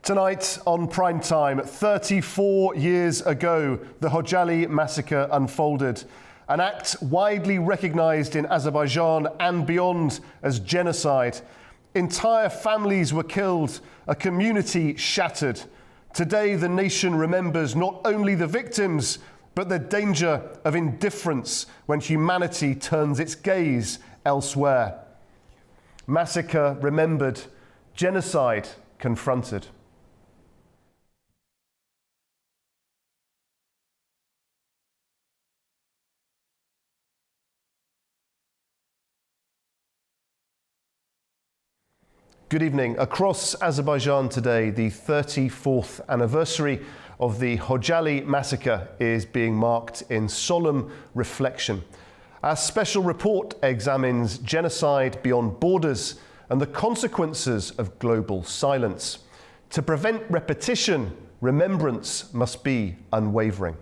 Tonight on Primetime, 34 years ago, the Khojaly massacre unfolded. An act widely recognised in Azerbaijan and beyond as genocide. Entire families were killed, a community shattered. Today, the nation remembers not only the victims, but the danger of indifference when humanity turns its gaze elsewhere. Massacre remembered, genocide confronted. Good evening. Across Azerbaijan today, the 34th anniversary of the Khojaly massacre is being marked in solemn reflection. Our special report examines genocide beyond borders and the consequences of global silence. To prevent repetition, remembrance must be unwavering.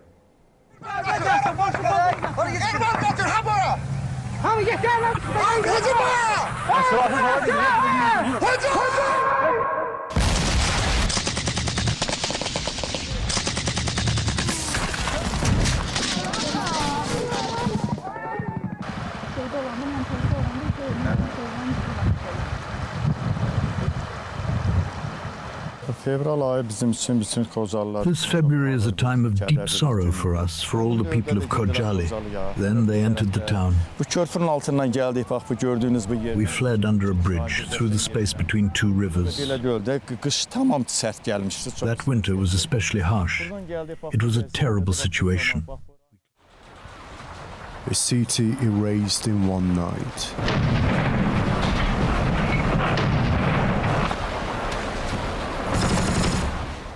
This February is a time of deep sorrow for us, for all the people of Khojaly. Then they entered the town. We fled under a bridge, through the space between two rivers. That winter was especially harsh. It was a terrible situation. A city erased in one night.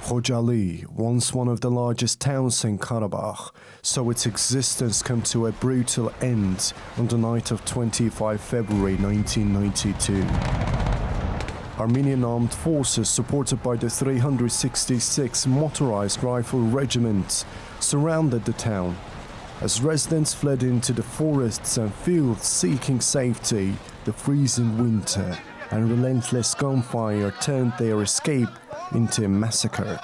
Khojaly, once one of the largest towns in Karabakh, saw its existence come to a brutal end on the night of 25 February 1992. Armenian armed forces, supported by the 366 Motorized Rifle Regiment, surrounded the town. As residents fled into the forests and fields seeking safety, the freezing winter and relentless gunfire turned their escape into a massacre.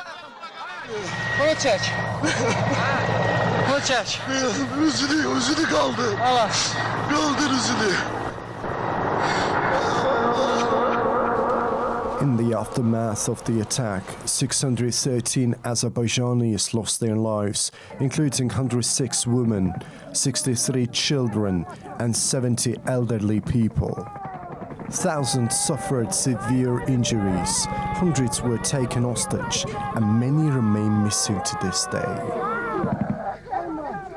In the aftermath of the attack, 613 Azerbaijanis lost their lives, including 106 women, 63 children, and 70 elderly people. Thousands suffered severe injuries, hundreds were taken hostage, and many remain missing to this day.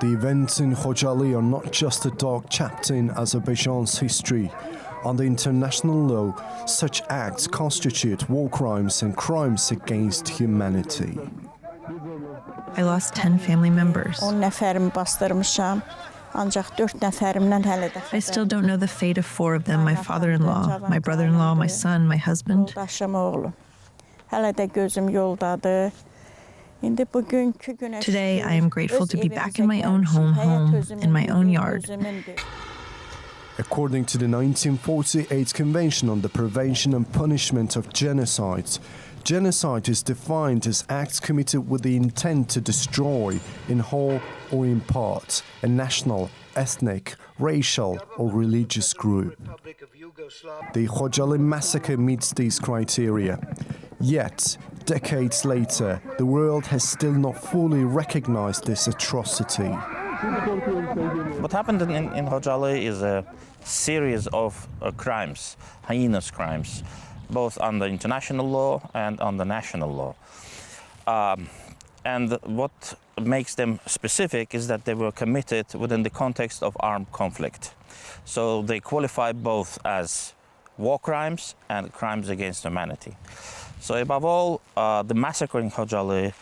The events in Khojaly are not just a dark chapter in Azerbaijan's history. Under international law, such acts constitute war crimes and crimes against humanity. I lost 10 family members. I still don't know the fate of 4 of them, my father-in-law, my brother-in-law, my son, my husband. Today, I am grateful to be back in my own home, in my own yard. According to the 1948 Convention on the Prevention and Punishment of Genocide, genocide is defined as acts committed with the intent to destroy, in whole or in part, a national, ethnic, racial or religious group. The Khojaly massacre meets these criteria. Yet, decades later, the world has still not fully recognized this atrocity. What happened in Khojaly is a series of crimes, heinous crimes, both under international law and under national law. And what makes them specific is that they were committed within the context of armed conflict. So they qualify both as war crimes and crimes against humanity. So above all, the massacre in Khojaly,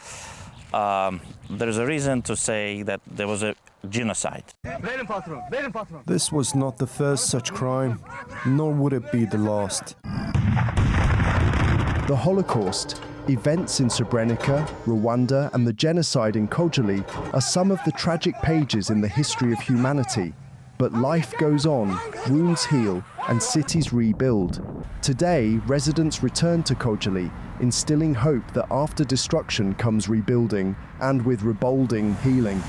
there is a reason to say that there was a genocide. This was not the first such crime, nor would it be the last. The Holocaust, events in Srebrenica, Rwanda, and the genocide in Khojaly are some of the tragic pages in the history of humanity. But life goes on, wounds heal, and cities rebuild. Today, residents return to Khojaly, instilling hope that after destruction comes rebuilding, and with rebuilding, healing.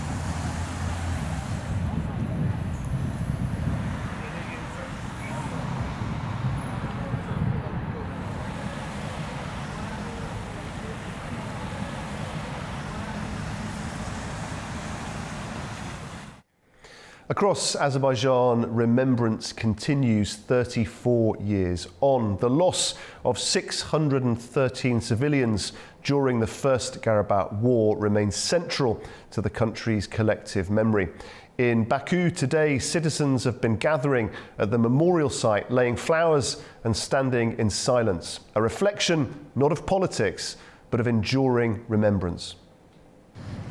Across Azerbaijan, remembrance continues 34 years on. The loss of 613 civilians during the First Karabakh War remains central to the country's collective memory. In Baku today, citizens have been gathering at the memorial site, laying flowers and standing in silence. A reflection not of politics, but of enduring remembrance.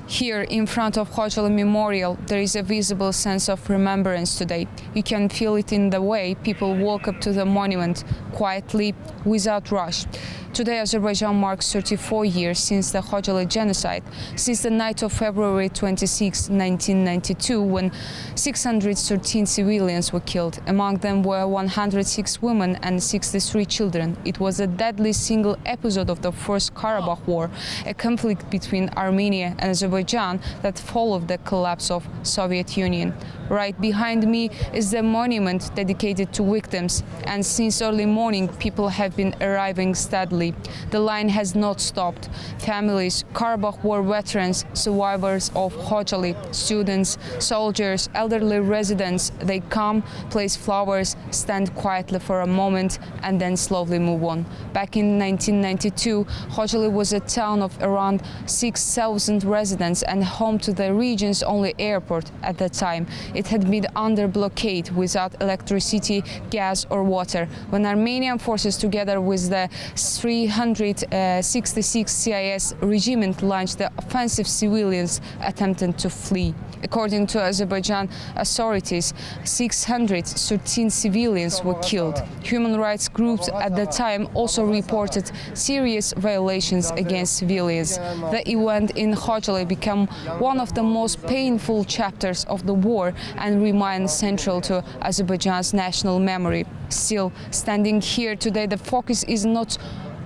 Here in front of Khojaly Memorial, there is a visible sense of remembrance today. You can feel it in the way people walk up to the monument quietly, without rush. Today, Azerbaijan marks 34 years since the Khojaly genocide, since the night of February 26, 1992, when 613 civilians were killed. Among them were 106 women and 63 children. It was a deadly single episode of the First Karabakh War, a conflict between Armenia and Azerbaijan that followed the collapse of Soviet Union. Right behind me is the monument dedicated to victims, and since early morning, people have been arriving steadily. The line has not stopped. Families, Karabakh War veterans, survivors of Khojaly, students, soldiers, elderly residents, they come, place flowers, stand quietly for a moment, and then slowly move on. Back in 1992, Khojaly was a town of around 6,000 residents and home to the region's only airport at the time. It had been under blockade without electricity, gas or water. When Armenian forces, together with the 366 CIS regiment, launched the offensive, civilians attempted to flee. According to Azerbaijan authorities, 613 civilians were killed. Human rights groups at the time also reported serious violations against civilians. The event in Khojaly became one of the most painful chapters of the war and remains central to Azerbaijan's national memory. Still, standing here today, the focus is not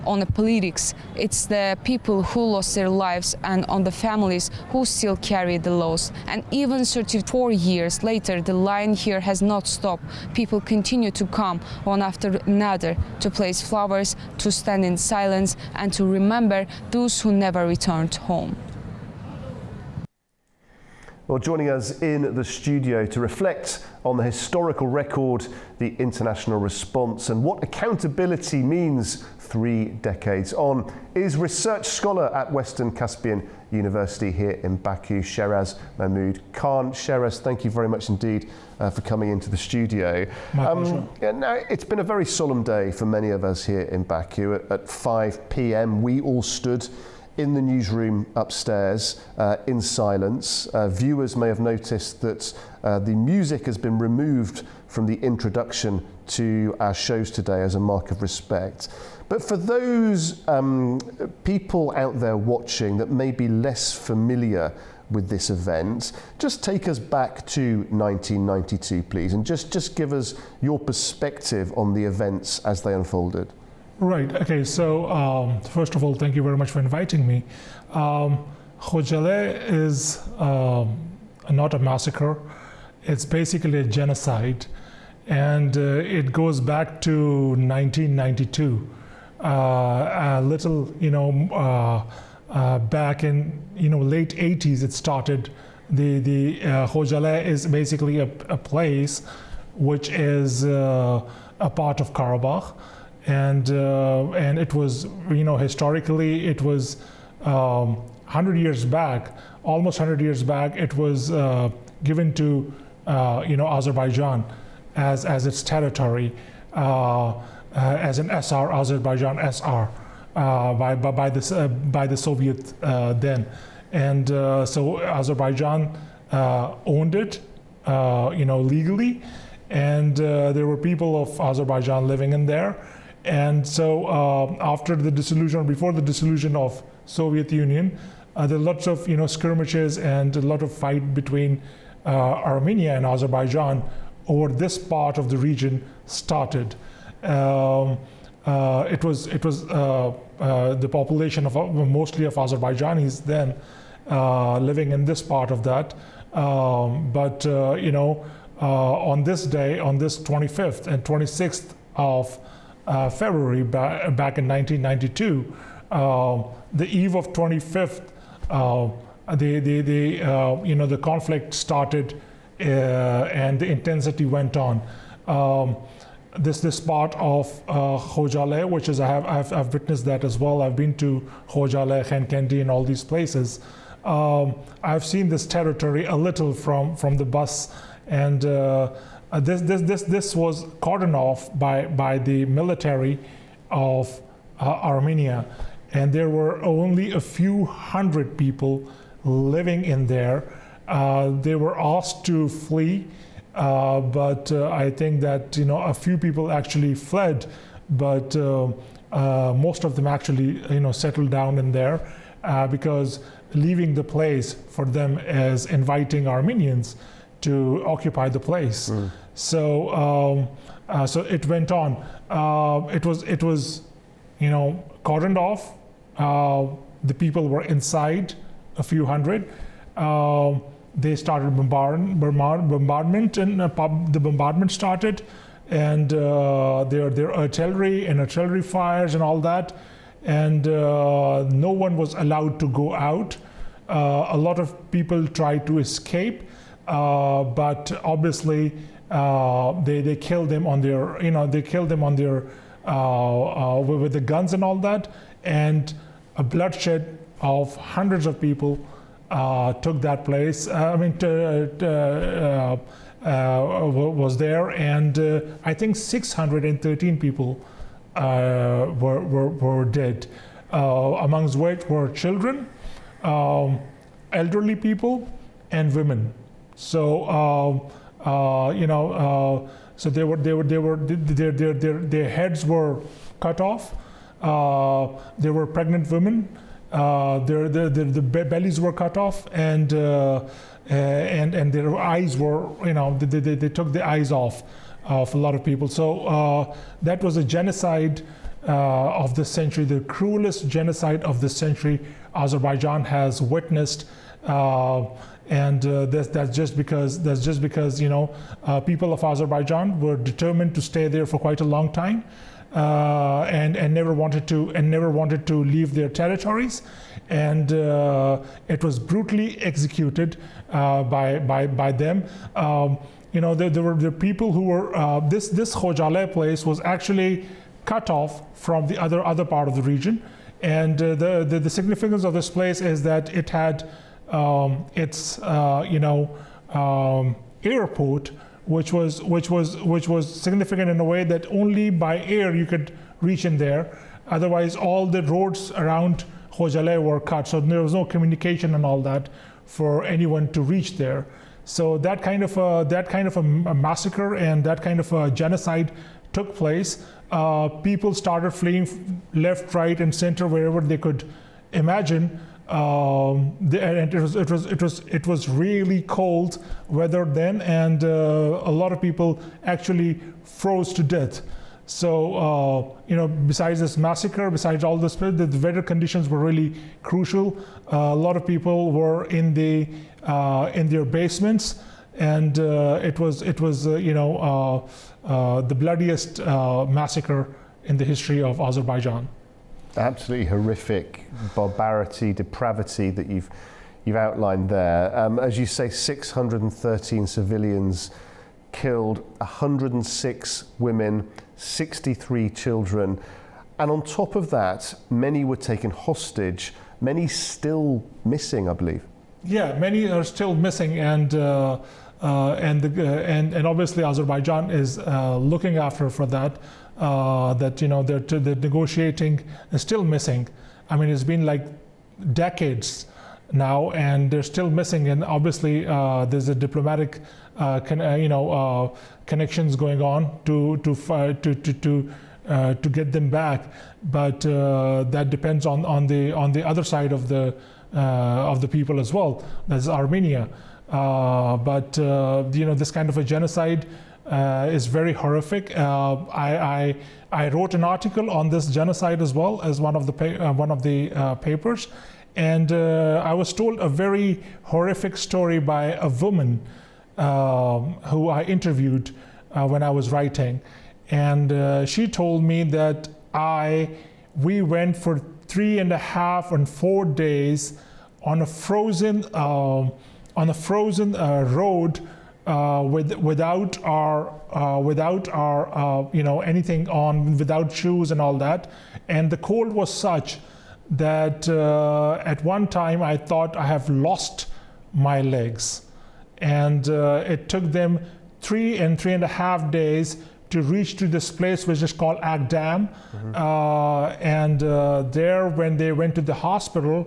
on the politics. It's the people who lost their lives and on the families who still carry the loss. And even 34 years later, the line here has not stopped. People continue to come one after another to place flowers, to stand in silence, and to remember those who never returned home. Well, joining us in the studio to reflect on the historical record, the international response, and what accountability means 3 decades on, is research scholar at Western Caspian University here in Baku, Sheraz Mahmoud Khan. Sheraz, thank you very much indeed for coming into the studio. Now, it's been a very solemn day for many of us here in Baku. At 5 p.m, we all stood in the newsroom upstairs in silence. Viewers may have noticed that the music has been removed from the introduction to our shows today as a mark of respect. But for those people out there watching that may be less familiar with this event, just take us back to 1992, please, and just give us your perspective on the events as they unfolded. Right. Okay. So first of all, thank you very much for inviting me. Khojaly is not a massacre. It's basically a genocide, and it goes back to 1992. A little, back in late 80s, it started. The Khojaly is basically a place which is a part of Karabakh. And it was, historically, it was 100 years back, almost 100 years back, it was given to, Azerbaijan as its territory, as an SR, Azerbaijan SR, by the Soviet then. And so Azerbaijan owned it, legally, and there were people of Azerbaijan living in there. And so after the dissolution, before the dissolution of Soviet Union, there are lots of skirmishes and a lot of fight between Armenia and Azerbaijan over this part of the region started. it was the population of mostly of Azerbaijanis then living in this part of that. But on this day, on this 25th and 26th of February back in 1992, the eve of 25th, the conflict started and the intensity went on. This part of Khojale, which is I've witnessed that as well. I've been to Khojale, Khankendi, and all these places. I've seen this territory a little from the bus, and this was cordoned off by the military of Armenia, and there were only a few hundred people living in there. They were asked to flee. But I think that a few people actually fled, but most of them actually settled down in there because leaving the place for them is inviting Armenians to occupy the place. So it went on. It was cordoned off. The people were inside, a few hundred. They started bombardment, and the bombardment started, and their artillery and artillery fires and all that, and no one was allowed to go out. A lot of people tried to escape, but obviously they killed them on their with the guns and all that, and a bloodshed of hundreds of people took that place. Was there, and I think 613 people were dead, amongst which were children, elderly people, and women. So so their heads were cut off. There were pregnant women. The bellies were cut off, and their eyes were, they took the eyes off of a lot of people. So that was a genocide of the century, the cruelest genocide of the century Azerbaijan has witnessed. And that's just because people of Azerbaijan were determined to stay there for quite a long time. And never wanted to leave their territories, and it was brutally executed by them. There were people who were this Khojale place was actually cut off from the other part of the region, and the significance of this place is that it had its airport, which was significant in a way that only by air you could reach in there. Otherwise, all the roads around Khojale were cut, so there was no communication and all that for anyone to reach there. So that kind of a massacre and that kind of a genocide took place. People started fleeing left, right, and center wherever they could imagine. And it was really cold weather then, and a lot of people actually froze to death. So besides this massacre, besides all this, the weather conditions were really crucial. A lot of people were in their basements, and it was the bloodiest massacre in the history of Azerbaijan. Absolutely horrific barbarity, depravity that you've outlined there. As you say, 613 civilians killed, 106 women, 63 children, and on top of that, many were taken hostage. Many still missing, I believe. Yeah, many are still missing, and obviously Azerbaijan is looking after for that. They're negotiating, is still missing. I mean, it's been like decades now, and they're still missing. And obviously, there's a diplomatic, connections going on to get them back. But that depends on the other side of the people as well. That's Armenia. This kind of a genocide is very horrific. I wrote an article on this genocide as well as one of the papers, and I was told a very horrific story by a woman who I interviewed when I was writing, and she told me that we went for 3.5 and 4 days on a frozen road without our anything on, without shoes and all that, and the cold was such that at one time I thought I have lost my legs, and it took them 3 and 3.5 days to reach to this place which is called Agdam. And there, when they went to the hospital,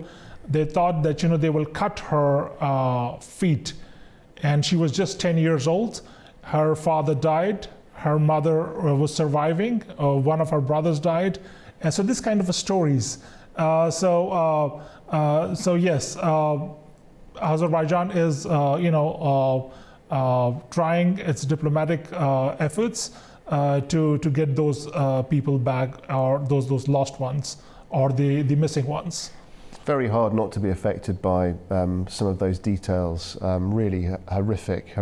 they thought that they will cut her feet, and she was just 10 years old. Her father died, her mother was surviving, one of her brothers died, and so this kind of stories. So yes, Azerbaijan is trying its diplomatic efforts to get those people back, or those lost ones, or the missing ones. It's very hard not to be affected by some of those details, really horrific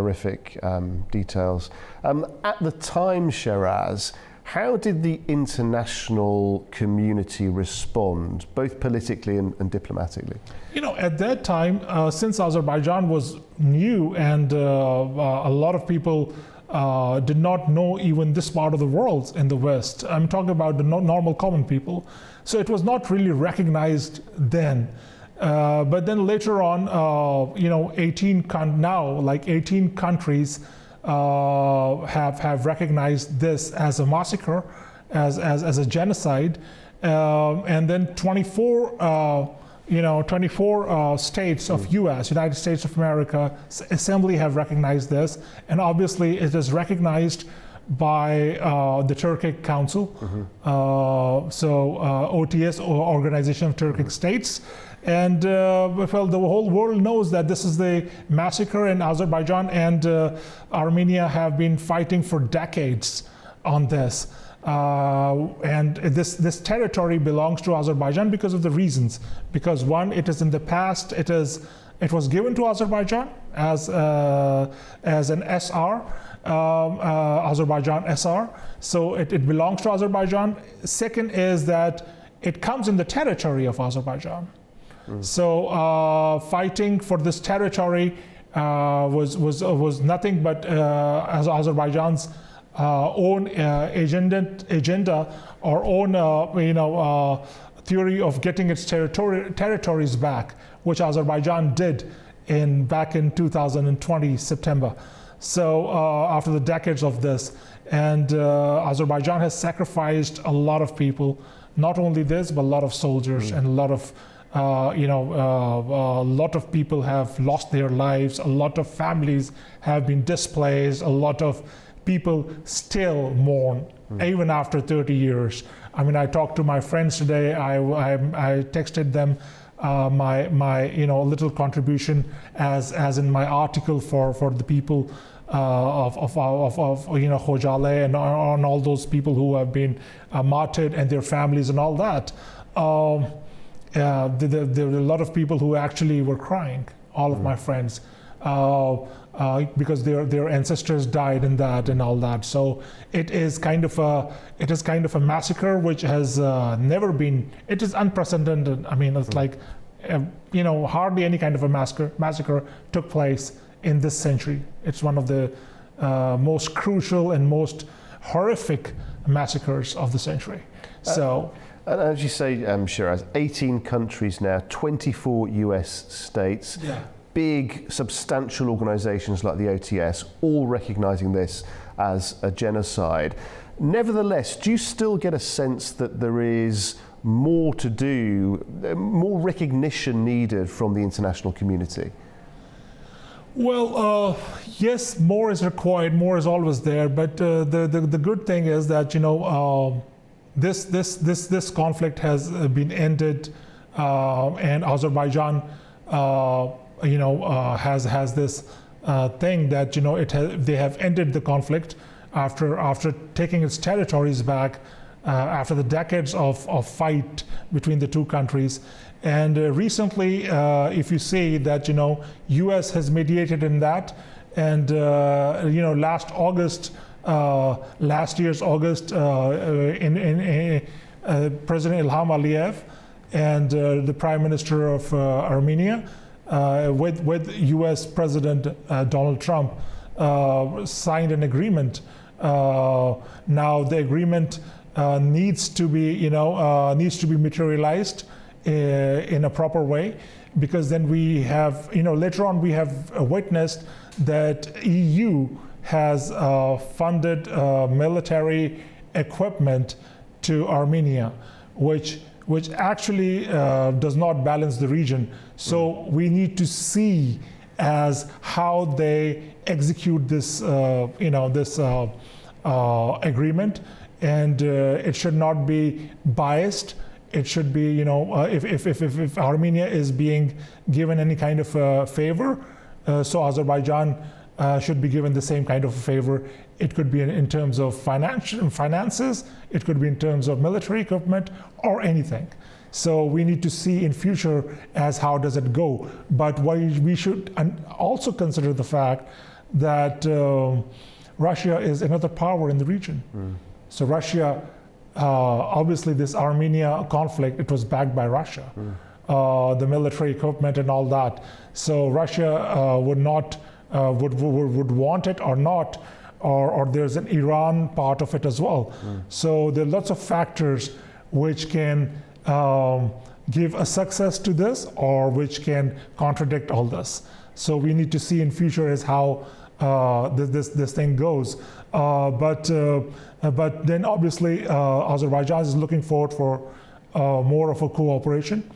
details. At the time, Sheraz, how did the international community respond, both politically and diplomatically? At that time, since Azerbaijan was new and a lot of people did not know even this part of the world in the West. I'm talking about the normal common people. So it was not really recognized then. But then later on, 18 countries have recognized this as a massacre, as a genocide, and then 24 states of United States of America Assembly have recognized this, and obviously it is recognized by the Turkic Council, OTS, or Organization of Turkic States. And the whole world knows that this is the massacre, and Azerbaijan and Armenia have been fighting for decades on this. And this territory belongs to Azerbaijan because of the reasons. Because one, it is in the past, it was given to Azerbaijan as an SR, Azerbaijan SR. So it belongs to Azerbaijan. Second is that it comes in the territory of Azerbaijan. So fighting for this territory was nothing but Azerbaijan's own agenda or own theory of getting its territories back, which Azerbaijan did back in 2020 September. So after the decades of this, and Azerbaijan has sacrificed a lot of people, not only this, but a lot of soldiers, and a lot of a lot of people have lost their lives, a lot of families have been displaced, a lot of people still mourn even after 30 years. I mean, I talked to my friends today. I texted them my little contribution as in my article for the people of Khojale and on all those people who have been martyred and their families and all that. There were a lot of people who actually were crying. All of my friends. Because their ancestors died in that and all that. So it is kind of a massacre which has never been. It is unprecedented. I mean, it's like hardly any kind of a massacre took place in this century. It's one of the most crucial and most horrific massacres of the century. And as you say, Sheraz, 18 countries now, 24 US states. Yeah. Big, substantial organisations like the OTS, all recognising this as a genocide. Nevertheless, do you still get a sense that there is more to do, more recognition needed from the international community? Well, yes, more is required, more is always there, but the good thing is that this conflict has been ended, and Azerbaijan has this thing that they have ended the conflict. after taking its territories back after the decades of fight between the two countries. And recently, if you see that, U.S. has mediated in that, and last year's August, President Ilham Aliyev and the Prime Minister of Armenia, with U.S. President Donald Trump, signed an agreement. Now the agreement needs to be materialized in a proper way, because then we have, later on we have witnessed that EU has funded military equipment to Armenia, which actually does not balance the region. So we need to see as how they execute this, agreement, and it should not be biased. It should be, if Armenia is being given any kind of favor, so Azerbaijan should be given the same kind of favor. It could be in terms of finances, it could be in terms of military equipment, or anything. So we need to see in future as how does it go. But we should also consider the fact that Russia is another power in the region. So Russia, obviously this Armenia conflict, it was backed by Russia, the military equipment and all that. So Russia would not, would want it or not, or there's an Iran part of it as well. So there are lots of factors which can give a success to this, or which can contradict all this. So we need to see in future as how this thing goes. But then obviously Azerbaijan is looking forward for more of a cooperation,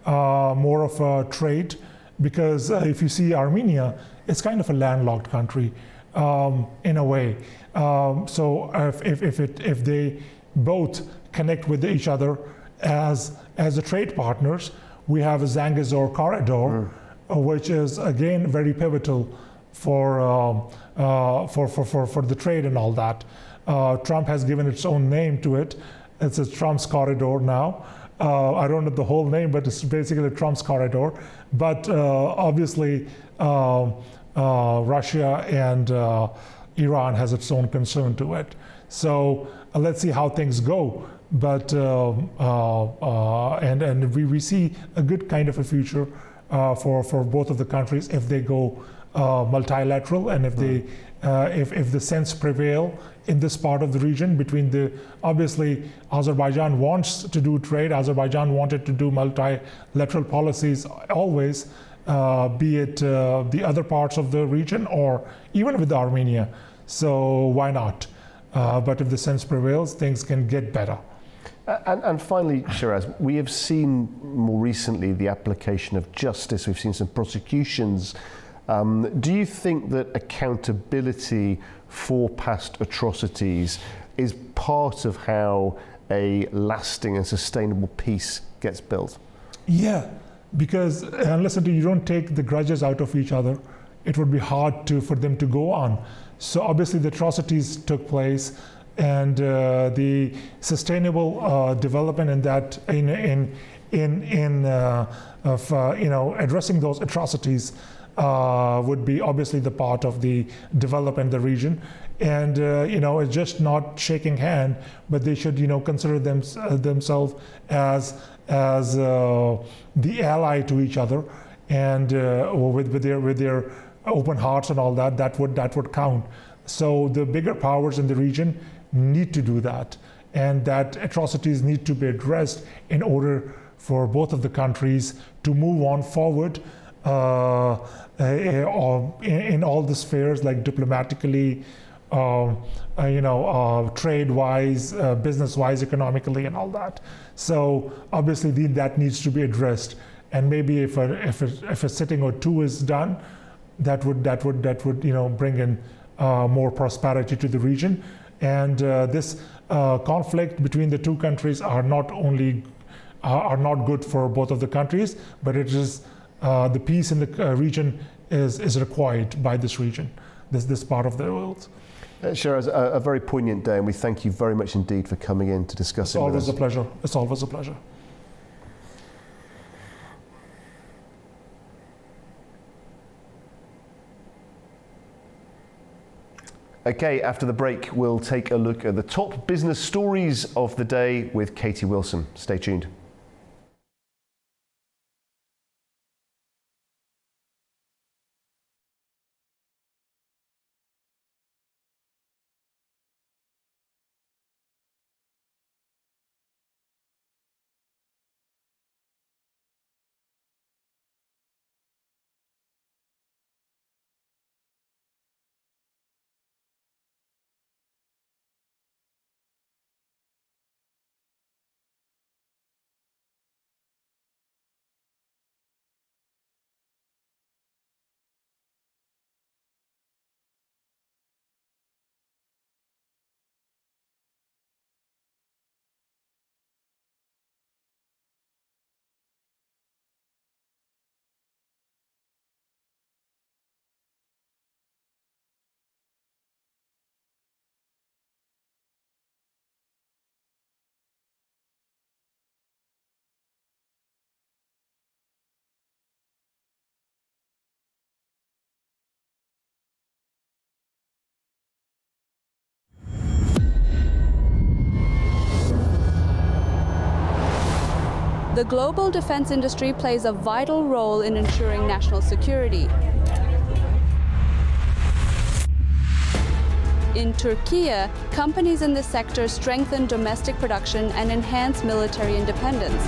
more of a trade, because if you see Armenia, it's kind of a landlocked country in a way. So if they both connect with each other as the trade partners, we have a Zangezur corridor, which is again very pivotal for the trade and all that. Trump has given its own name to it. It's a Trump's corridor now. I don't know the whole name, but it's basically Trump's corridor. But obviously, Russia and Iran has its own concern to it. So let's see how things go. But and we see a good kind of a future for both of the countries if they go multilateral, and if they if the sense prevail in this part of the region between the, obviously Azerbaijan wants to do trade, Azerbaijan wanted to do multilateral policies always, be it the other parts of the region or even with Armenia. So why not? But if the sense prevails, things can get better. And finally, Shiraz, we have seen more recently the application of justice. We've seen some prosecutions. Do you think that accountability for past atrocities is part of how a lasting and sustainable peace gets built? Yeah, because unless you don't take the grudges out of each other, it would be hard for them to go on. So obviously the atrocities took place, and the sustainable development in that addressing those atrocities would be obviously the part of the development in the region. And it's just not shaking hand, but they should consider themselves as the ally to each other, and with their open hearts and all that. That would count. So the bigger powers in the region need to do that, and that atrocities need to be addressed in order for both of the countries to move on forward in all the spheres, like diplomatically, trade-wise, business-wise, economically, and all that. So obviously that needs to be addressed, and maybe if a sitting or two is done, that would bring in more prosperity to the region. And this conflict between the two countries are not good for both of the countries, but it is the peace in the region is required by this region, this part of the world. Shiraz, a very poignant day, and we thank you very much indeed for coming in to discuss it with us. It's always a pleasure. It's always a pleasure. Okay, after the break, we'll take a look at the top business stories of the day with Katie Wilson. Stay tuned. The global defense industry plays a vital role in ensuring national security. In Turkey, companies in this sector strengthen domestic production and enhance military independence.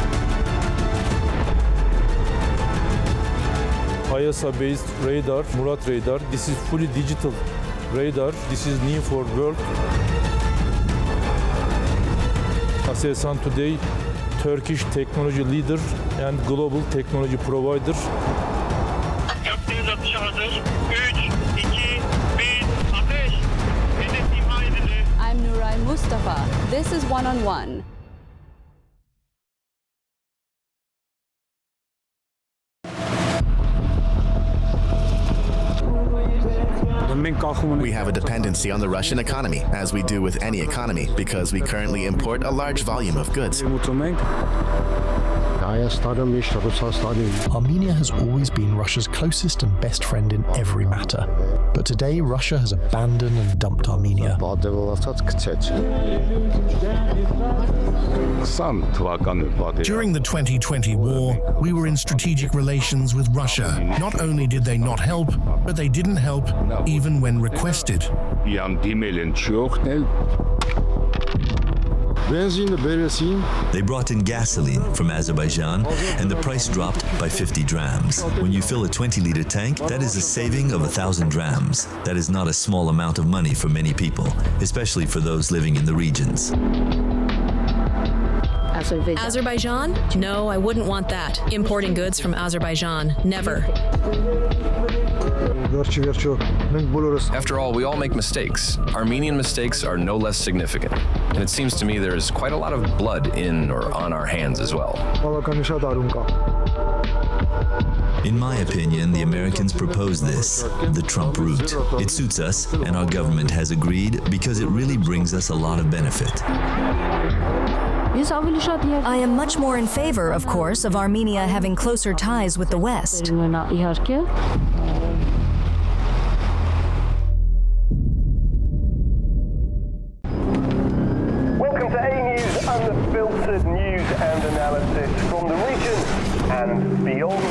ISA-based radar, Murat radar. This is fully digital radar. This is new for world. Aselsan today, Turkish technology leader and global technology provider. Gökdeniz atışı hazır. 3, 2, 1, ateş. Hedef imha edildi. I'm Nuray Mustafa. This is One on One. We have a dependency on the Russian economy, as we do with any economy, because we currently import a large volume of goods. Armenia has always been Russia's closest and best friend in every matter. But today, Russia has abandoned and dumped Armenia. During the 2020 war, we were in strategic relations with Russia. Not only did they not help, but they didn't help even when requested. They brought in gasoline from Azerbaijan, and the price dropped by 50 drams. When you fill a 20-liter tank, that is a saving of 1,000 drams. That is not a small amount of money for many people, especially for those living in the regions. Azerbaijan? No, I wouldn't want that. Importing goods from Azerbaijan. Never. After all, we all make mistakes. Armenian mistakes are no less significant. And it seems to me there is quite a lot of blood in or on our hands as well. In my opinion, the Americans proposed this, the Trump route. It suits us, and our government has agreed because it really brings us a lot of benefit. I am much more in favor, of course, of Armenia having closer ties with the West. Welcome to A News, unfiltered news and analysis from the region and beyond.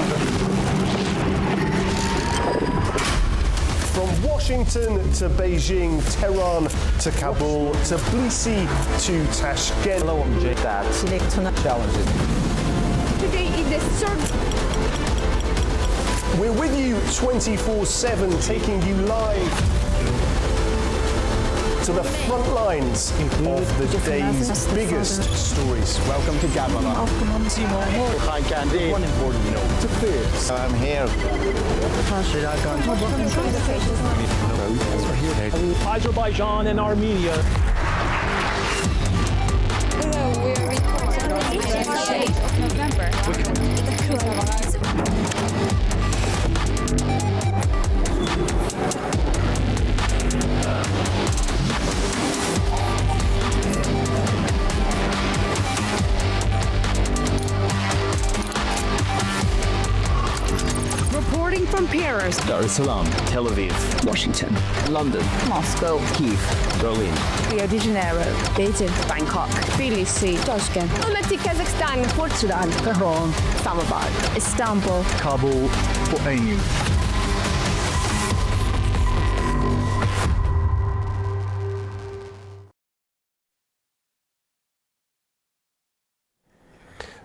From Washington to Beijing, Tehran to Kabul, to Tbilisi to Tashkent. Hello, I'm Jay. Challenges. Today is the third. We're with you 24/7, taking you live to the front lines of the day's biggest stories. Welcome to Gabala. One important note. To Fierce. I'm here. Azerbaijan and Armenia. Hello, we are recording the 8th of November. from Paris, Dar es Salaam, Tel Aviv, Washington, London, Moscow, Kyiv, Berlin, Rio de Janeiro, Beijing, Bangkok, Tbilisi, Tashkent, Almaty, Kazakhstan, Port Sudan, Tehran, Islamabad, Istanbul, Kabul, Port Emu.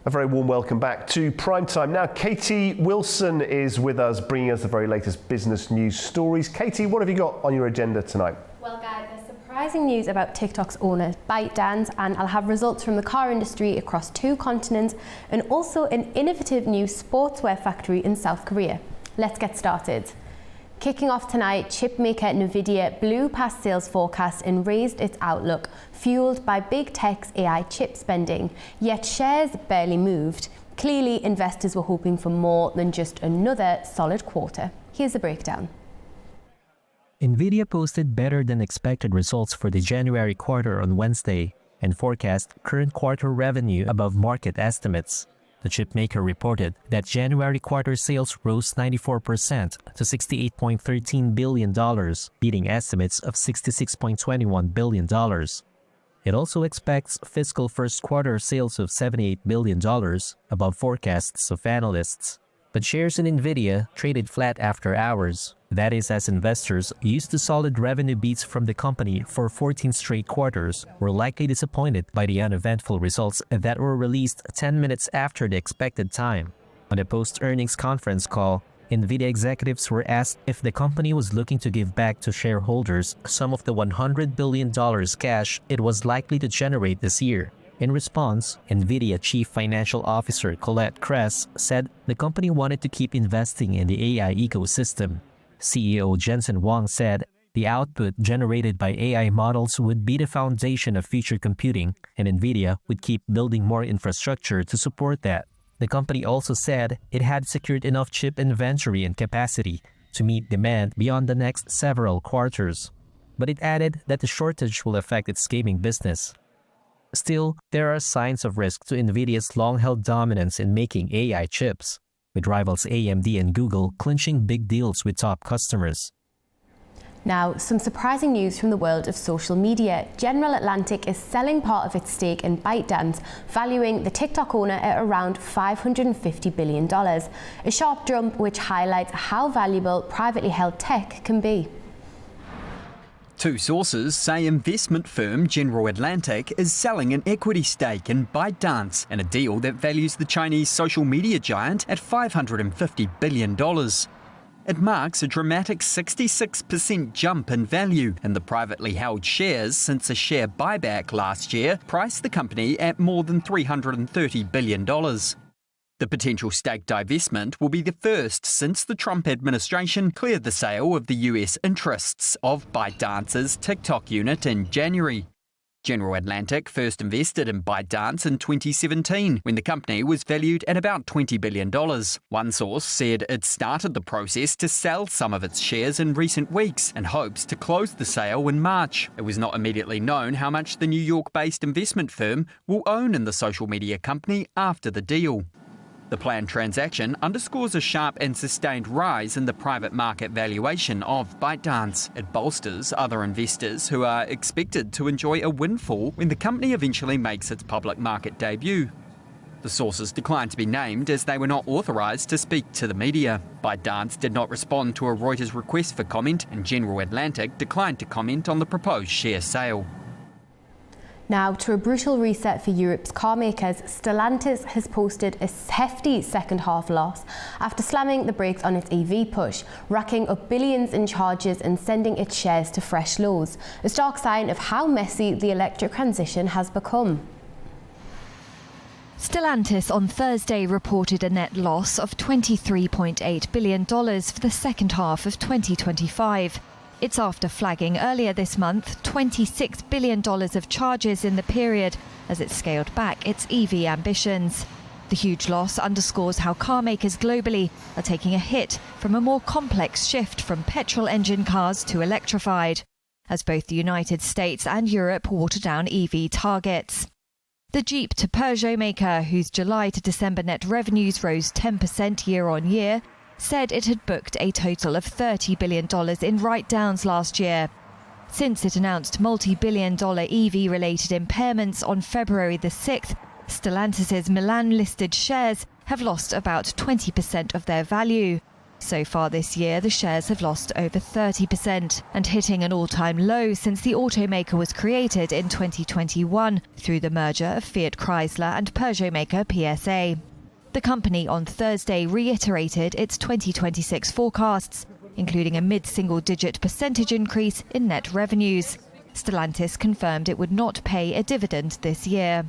A very warm welcome back to Primetime. Now, Katie Wilson is with us, bringing us the very latest business news stories. Katie, what have you got on your agenda tonight? Well, guys, there's surprising news about TikTok's owner, ByteDance, and I'll have results from the car industry across 2 continents and also an innovative new sportswear factory in South Korea. Let's get started. Kicking off tonight, chip maker Nvidia blew past sales forecasts and raised its outlook, fueled by big tech's AI chip spending, yet shares barely moved. Clearly, investors were hoping for more than just another solid quarter. Here's the breakdown. Nvidia posted better than expected results for the January quarter on Wednesday and forecast current quarter revenue above market estimates. The chipmaker reported that January quarter sales rose 94% to $68.13 billion, beating estimates of $66.21 billion. It also expects fiscal first quarter sales of $78 billion, above forecasts of analysts. But shares in Nvidia traded flat after hours. That is, as investors, used to solid revenue beats from the company for 14 straight quarters, were likely disappointed by the uneventful results that were released 10 minutes after the expected time. On a post-earnings conference call, Nvidia executives were asked if the company was looking to give back to shareholders some of the $100 billion cash it was likely to generate this year. In response, Nvidia Chief Financial Officer Colette Kress said the company wanted to keep investing in the AI ecosystem. CEO Jensen Huang said the output generated by AI models would be the foundation of future computing, and Nvidia would keep building more infrastructure to support that. The company also said it had secured enough chip inventory and capacity to meet demand beyond the next several quarters. But it added that the shortage will affect its gaming business. Still, there are signs of risk to Nvidia's long-held dominance in making AI chips, with rivals AMD and Google clinching big deals with top customers. Now, some surprising news from the world of social media. General Atlantic is selling part of its stake in ByteDance, valuing the TikTok owner at around $550 billion. A sharp jump which highlights how valuable privately held tech can be. 2 sources say investment firm General Atlantic is selling an equity stake in ByteDance in a deal that values the Chinese social media giant at $550 billion. It marks a dramatic 66% jump in value in the privately held shares since a share buyback last year priced the company at more than $330 billion. The potential stake divestment will be the first since the Trump administration cleared the sale of the US interests of ByteDance's TikTok unit in January. General Atlantic first invested in ByteDance in 2017 when the company was valued at about $20 billion. One source said it started the process to sell some of its shares in recent weeks and hopes to close the sale in March. It was not immediately known how much the New York-based investment firm will own in the social media company after the deal. The planned transaction underscores a sharp and sustained rise in the private market valuation of ByteDance. It bolsters other investors who are expected to enjoy a windfall when the company eventually makes its public market debut. The sources declined to be named as they were not authorised to speak to the media. ByteDance did not respond to a Reuters request for comment, and General Atlantic declined to comment on the proposed share sale. Now, to a brutal reset for Europe's car makers, Stellantis has posted a hefty second-half loss after slamming the brakes on its EV push, racking up billions in charges and sending its shares to fresh lows, a stark sign of how messy the electric transition has become. Stellantis on Thursday reported a net loss of $23.8 billion for the second half of 2025. It's after flagging earlier this month $26 billion of charges in the period as it scaled back its EV ambitions. The huge loss underscores how car makers globally are taking a hit from a more complex shift from petrol engine cars to electrified, as both the United States and Europe water down EV targets. The Jeep to Peugeot maker, whose July to December net revenues rose 10% year-on-year, said it had booked a total of $30 billion in write-downs last year. Since it announced multi-billion-dollar EV-related impairments on February the 6th, Stellantis' Milan-listed shares have lost about 20% of their value. So far this year, the shares have lost over 30% and hitting an all-time low since the automaker was created in 2021 through the merger of Fiat Chrysler and Peugeot maker PSA. The company on Thursday reiterated its 2026 forecasts, including a mid-single-digit percentage increase in net revenues. Stellantis confirmed it would not pay a dividend this year.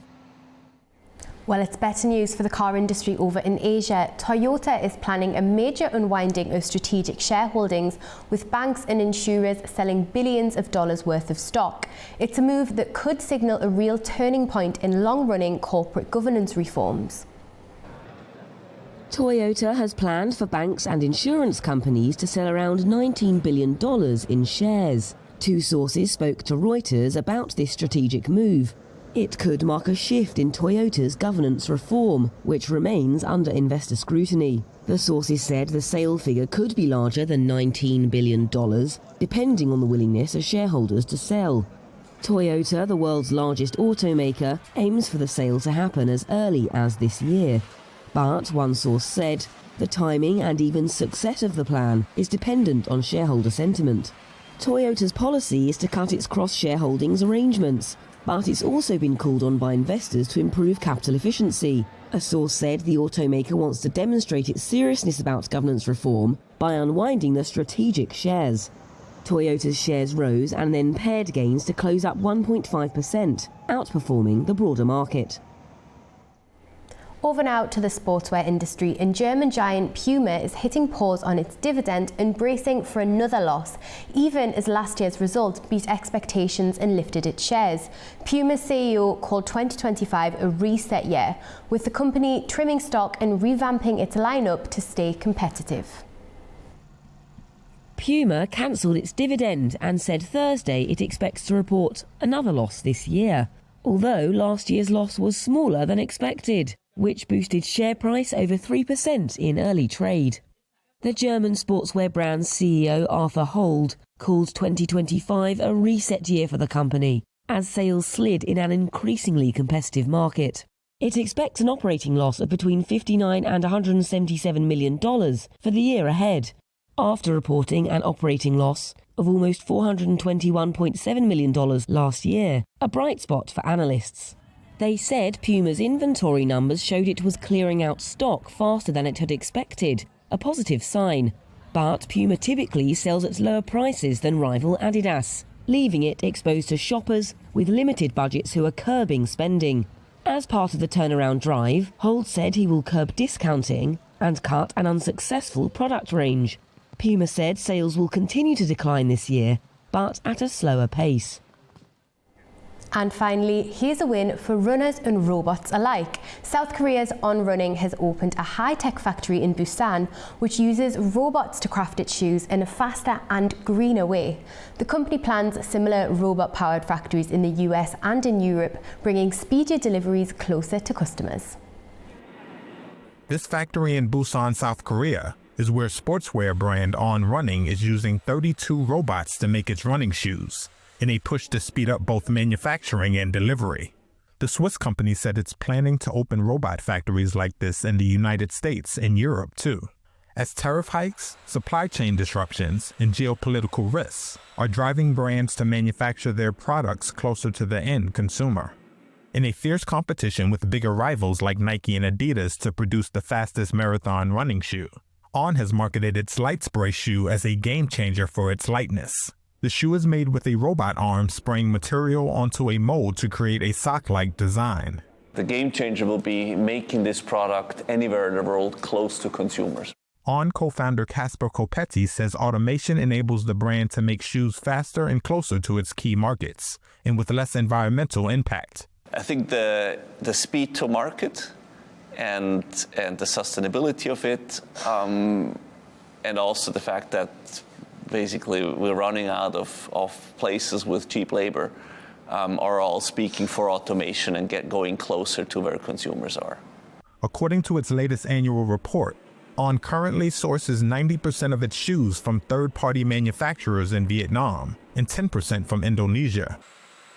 Well, it's better news for the car industry over in Asia. Toyota is planning a major unwinding of strategic shareholdings, with banks and insurers selling billions of dollars worth of stock. It's a move that could signal a real turning point in long-running corporate governance reforms. Toyota has planned for banks and insurance companies to sell around $19 billion in shares. Two sources spoke to Reuters about this strategic move. It could mark a shift in Toyota's governance reform, which remains under investor scrutiny. The sources said the sale figure could be larger than $19 billion, depending on the willingness of shareholders to sell. Toyota, the world's largest automaker, aims for the sale to happen as early as this year. But one source said the timing and even success of the plan is dependent on shareholder sentiment. Toyota's policy is to cut its cross-shareholdings arrangements, but it's also been called on by investors to improve capital efficiency. A source said the automaker wants to demonstrate its seriousness about governance reform by unwinding the strategic shares. Toyota's shares rose and then paired gains to close up 1.5%, outperforming the broader market. Over now to the sportswear industry, and German giant Puma is hitting pause on its dividend and bracing for another loss, even as last year's results beat expectations and lifted its shares. Puma's CEO called 2025 a reset year, with the company trimming stock and revamping its lineup to stay competitive. Puma cancelled its dividend and said Thursday it expects to report another loss this year, although last year's loss was smaller than expected, which boosted share price over 3% in early trade. The German sportswear brand's CEO Arthur Hold called 2025 a reset year for the company, as sales slid in an increasingly competitive market. It expects an operating loss of between $59 and $177 million for the year ahead, after reporting an operating loss of almost $421.7 million last year, a bright spot for analysts. They said Puma's inventory numbers showed it was clearing out stock faster than it had expected, a positive sign. But Puma typically sells at lower prices than rival Adidas, leaving it exposed to shoppers with limited budgets who are curbing spending. As part of the turnaround drive, Hold said he will curb discounting and cut an unsuccessful product range. Puma said sales will continue to decline this year, but at a slower pace. And finally, here's a win for runners and robots alike. South Korea's On Running has opened a high-tech factory in Busan, which uses robots to craft its shoes in a faster and greener way. The company plans similar robot-powered factories in the US and in Europe, bringing speedier deliveries closer to customers. This factory in Busan, South Korea, is where sportswear brand On Running is using 32 robots to make its running shoes, in a push to speed up both manufacturing and delivery. The Swiss company said it's planning to open robot factories like this in the United States and Europe too, as tariff hikes, supply chain disruptions, and geopolitical risks are driving brands to manufacture their products closer to the end consumer. In a fierce competition with bigger rivals like Nike and Adidas to produce the fastest marathon running shoe, On has marketed its Light Spray shoe as a game changer for its lightness. The shoe is made with a robot arm spraying material onto a mold to create a sock-like design. The game changer will be making this product anywhere in the world close to consumers. On co-founder Casper Kopetti says automation enables the brand to make shoes faster and closer to its key markets, and with less environmental impact. I think the speed to market and the sustainability of it, and also the fact that basically we're running out of places with cheap labor, are all speaking for automation and going closer to where consumers are. According to its latest annual report, On currently sources 90% of its shoes from third-party manufacturers in Vietnam and 10% from Indonesia.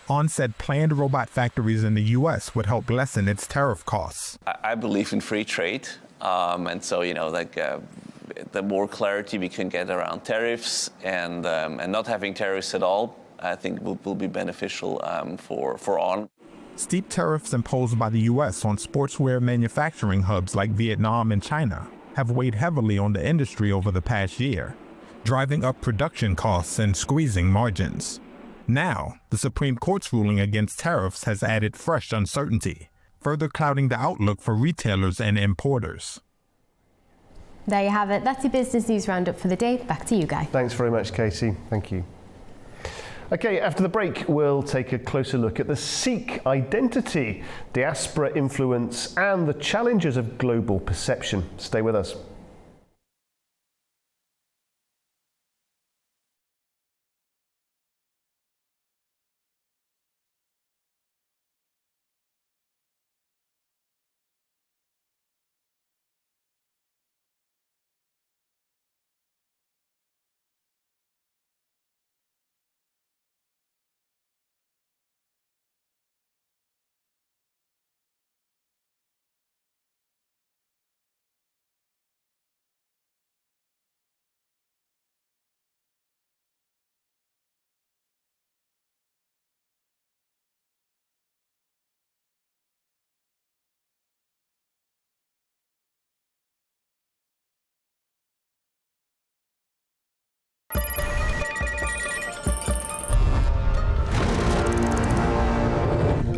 On said planned robot factories in the U.S. would help lessen its tariff costs. I believe in free trade, and so the more clarity we can get around tariffs and not having tariffs at all, I think will be beneficial for On. Steep tariffs imposed by the U.S. on sportswear manufacturing hubs like Vietnam and China have weighed heavily on the industry over the past year, driving up production costs and squeezing margins. Now, the Supreme Court's ruling against tariffs has added fresh uncertainty, further clouding the outlook for retailers and importers. There you have it. That's your business news roundup for the day. Back to you, Guy. Thanks very much, Katie. Thank you. Okay, after the break, we'll take a closer look at the Sikh identity, diaspora influence, and the challenges of global perception. Stay with us.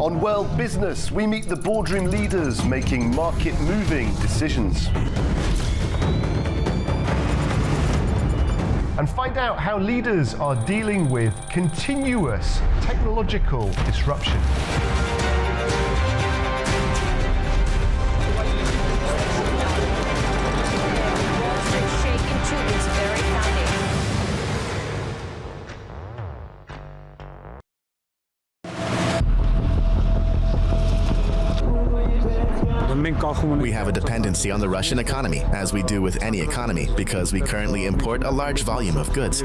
On World Business, we meet the boardroom leaders making market-moving decisions. And find out how leaders are dealing with continuous technological disruption. We have a dependency on the Russian economy, as we do with any economy, because we currently import a large volume of goods.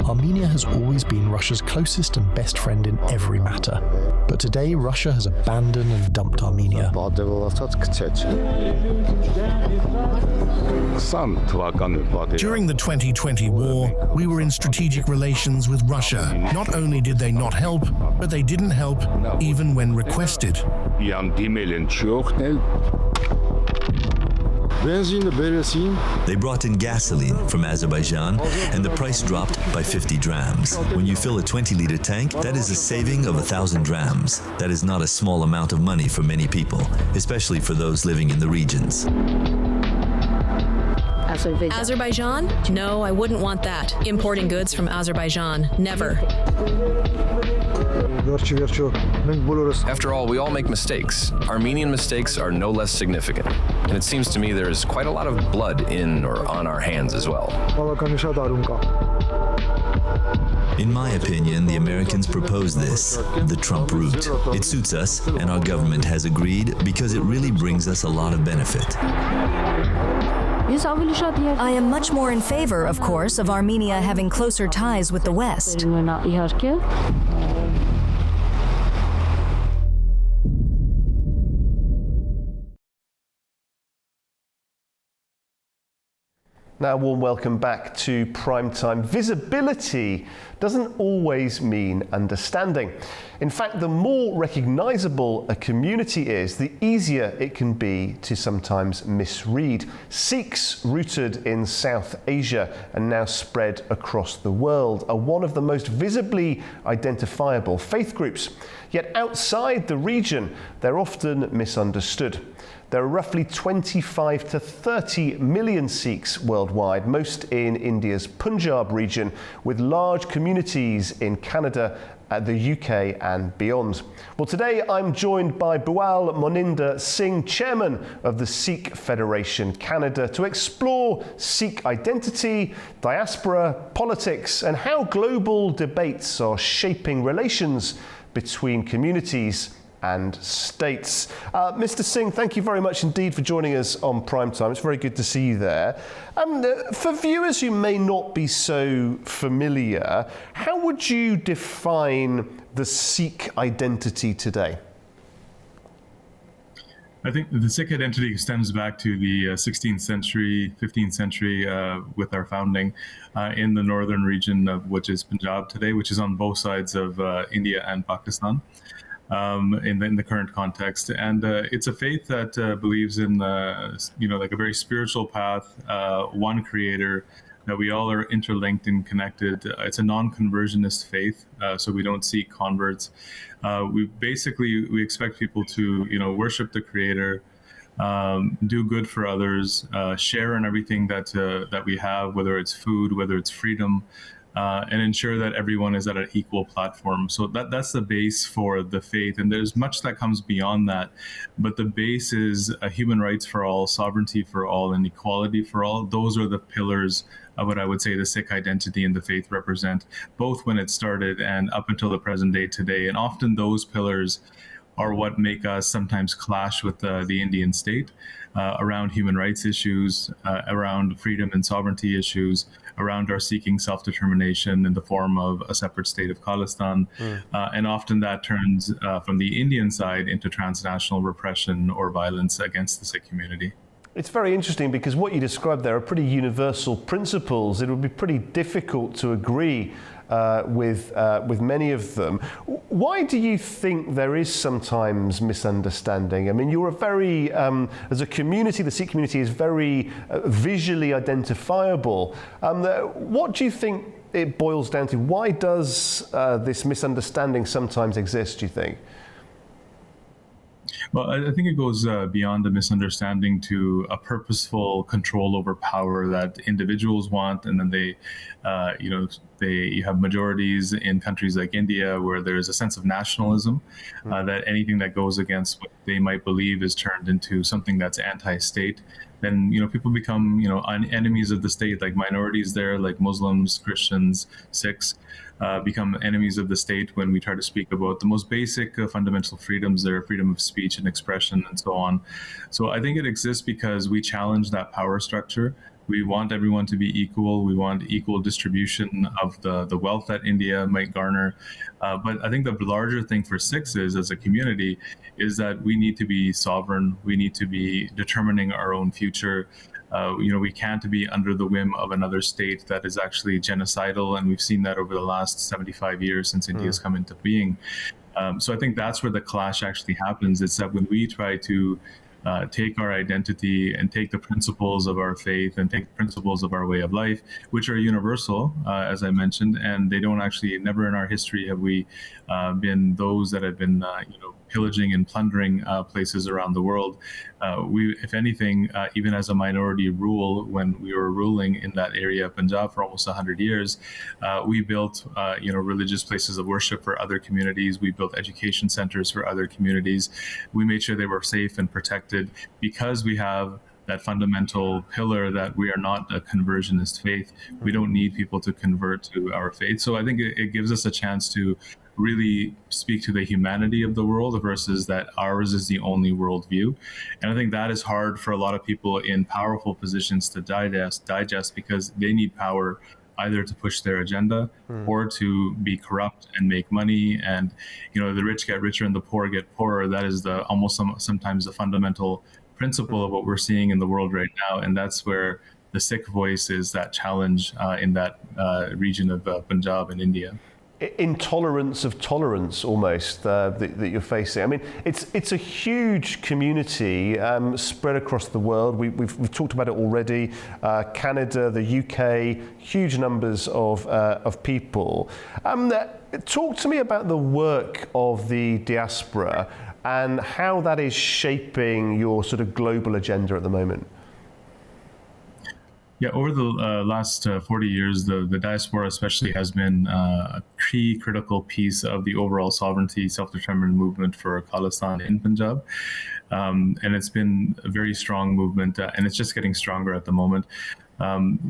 Armenia has always been Russia's closest and best friend in every matter. But today, Russia has abandoned and dumped Armenia. During the 2020 war, we were in strategic relations with Russia. Not only did they not help, but they didn't help even when requested. They brought in gasoline from Azerbaijan, and the price dropped by 50 drams. When you fill a 20-liter tank, that is a saving of 1,000 drams. That is not a small amount of money for many people, especially for those living in the regions. Azerbaijan? No, I wouldn't want that. Importing goods from Azerbaijan. Never. After all, we all make mistakes. Armenian mistakes are no less significant. And it seems to me there is quite a lot of blood in or on our hands as well. In my opinion, the Americans proposed this, the Trump route. It suits us, and our government has agreed because it really brings us a lot of benefit. I am much more in favor, of course, of Armenia having closer ties with the West. Now, a warm welcome back to Primetime. Visibility doesn't always mean understanding. In fact, the more recognisable a community is, the easier it can be to sometimes misread. Sikhs rooted in South Asia and now spread across the world are one of the most visibly identifiable faith groups. Yet outside the region, they're often misunderstood. There are roughly 25 to 30 million Sikhs worldwide, most in India's Punjab region, with large communities in Canada, the UK and beyond. Well, today I'm joined by Bual Moninder Singh, chairman of the Sikh Federation Canada, to explore Sikh identity, diaspora, politics, and how global debates are shaping relations between communities and states. Mr. Singh, thank you very much indeed for joining us on Primetime. It's very good to see you there. For viewers who may not be so familiar, how would you define the Sikh identity today? I think the Sikh identity stems back to the 16th century, 15th century with our founding in the northern region of which is Punjab today, which is on both sides of India and Pakistan in the current context. And it's a faith that believes in, like a very spiritual path, one creator, that we all are interlinked and connected. It's a non-conversionist faith, so we don't seek converts. We expect people to, worship the Creator, do good for others, share in everything that we have, whether it's food, whether it's freedom, and ensure that everyone is at an equal platform. So that's the base for the faith, and there's much that comes beyond that. But the base is human rights for all, sovereignty for all, and equality for all. Those are the pillars of what I would say the Sikh identity and the faith represent, both when it started and up until the present day today. And often those pillars are what make us sometimes clash with the Indian state around human rights issues, around freedom and sovereignty issues, around our seeking self-determination in the form of a separate state of Khalistan. And often that turns from the Indian side into transnational repression or violence against the Sikh community. It's very interesting because what you described there are pretty universal principles. It would be pretty difficult to agree with many of them. Why do you think there is sometimes misunderstanding? I mean, you're a very, as a community, the Sikh community is very visually identifiable. What do you think it boils down to? Why does this misunderstanding sometimes exist, do you think? Well, I think it goes beyond the misunderstanding to a purposeful control over power that individuals want, and then you have majorities in countries like India where there's a sense of nationalism, that anything that goes against what they might believe is turned into something that's anti-state. Then people become enemies of the state, like minorities there, like Muslims, Christians, Sikhs. Become enemies of the state when we try to speak about the most basic fundamental freedoms there, freedom of speech and expression and so on. So I think it exists because we challenge that power structure. We want everyone to be equal. We want equal distribution of the wealth that India might garner. But I think the larger thing for Sikhs is, as a community, is that we need to be sovereign. We need to be determining our own future. We can't be under the whim of another state that is actually genocidal, and we've seen that over the last 75 years since India's come into being. So I think that's where the clash actually happens. It's that when we try to take our identity and take the principles of our faith and take the principles of our way of life, which are universal, as I mentioned, and they don't actually, never in our history have we been those that have been, pillaging and plundering places around the world. We, if anything, even as a minority rule, when we were ruling in that area of Punjab for almost 100 years, we built, religious places of worship for other communities. We built education centers for other communities. We made sure they were safe and protected because we have that fundamental pillar that we are not a conversionist faith. We don't need people to convert to our faith. So I think it gives us a chance to really speak to the humanity of the world versus that ours is the only worldview. And I think that is hard for a lot of people in powerful positions to digest because they need power either to push their agenda or to be corrupt and make money. And, the rich get richer and the poor get poorer. That is sometimes the fundamental principle of what we're seeing in the world right now. And that's where the Sikh voice is that challenge in that region of Punjab in India. Intolerance of tolerance, almost, that you're facing. I mean, it's a huge community spread across the world. We've talked about it already. Canada, the UK, huge numbers of people. Talk to me about the work of the diaspora and how that is shaping your sort of global agenda at the moment. Yeah, over the last 40 years, the diaspora especially has been a key critical piece of the overall sovereignty, self-determined movement for Khalistan in Punjab. And it's been a very strong movement, and it's just getting stronger at the moment.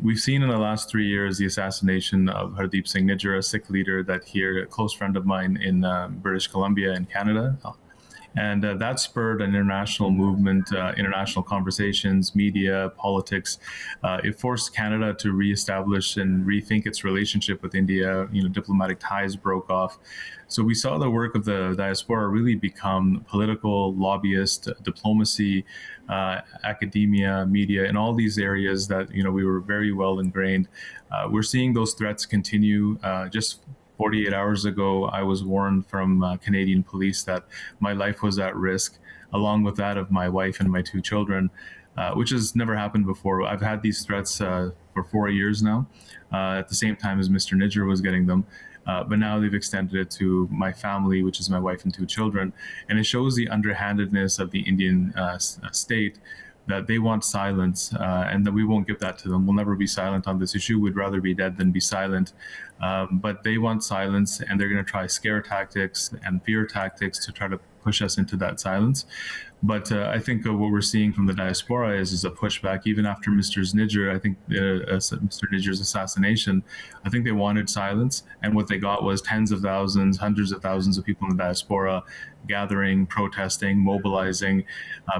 We've seen in the last 3 years the assassination of Hardeep Singh Nijjar, a Sikh leader that here, a close friend of mine in British Columbia in Canada. And that spurred an international movement, international conversations, media, politics. It forced Canada to reestablish and rethink its relationship with India. Diplomatic ties broke off. So we saw the work of the diaspora really become political, lobbyist, diplomacy, academia, media, in all these areas that we were very well ingrained. We're seeing those threats continue. Just 48 hours ago, I was warned from Canadian police that my life was at risk, along with that of my wife and my 2 children, which has never happened before. I've had these threats for 4 years now, at the same time as Mr. Nijjar was getting them. But now they've extended it to my family, which is my wife and 2 children. And it shows the underhandedness of the Indian state, that they want silence, and that we won't give that to them. We'll never be silent on this issue. We'd rather be dead than be silent. But they want silence, and they're going to try scare tactics and fear tactics to try to push us into that silence. But I think what we're seeing from the diaspora is a pushback. Even after Mr. Nijjar, I think Mr. Nijjar's assassination, I think they wanted silence, and what they got was tens of thousands, hundreds of thousands of people in the diaspora gathering, protesting, mobilizing,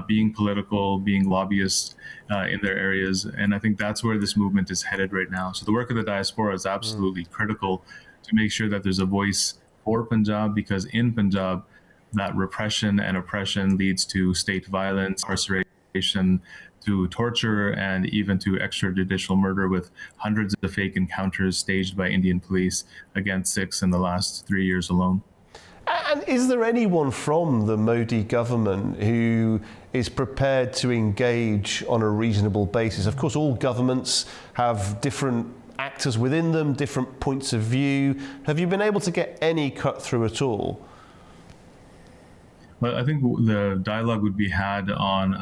being political, being lobbyists in their areas. And I think that's where this movement is headed right now. So the work of the diaspora is absolutely critical to make sure that there's a voice for Punjab, because in Punjab, that repression and oppression leads to state violence, incarceration, to torture, and even to extrajudicial murder, with hundreds of fake encounters staged by Indian police against Sikhs in the last 3 years alone. And is there anyone from the Modi government who is prepared to engage on a reasonable basis? Of course, all governments have different actors within them, different points of view. Have you been able to get any cut through at all? Well, I think the dialogue would be had on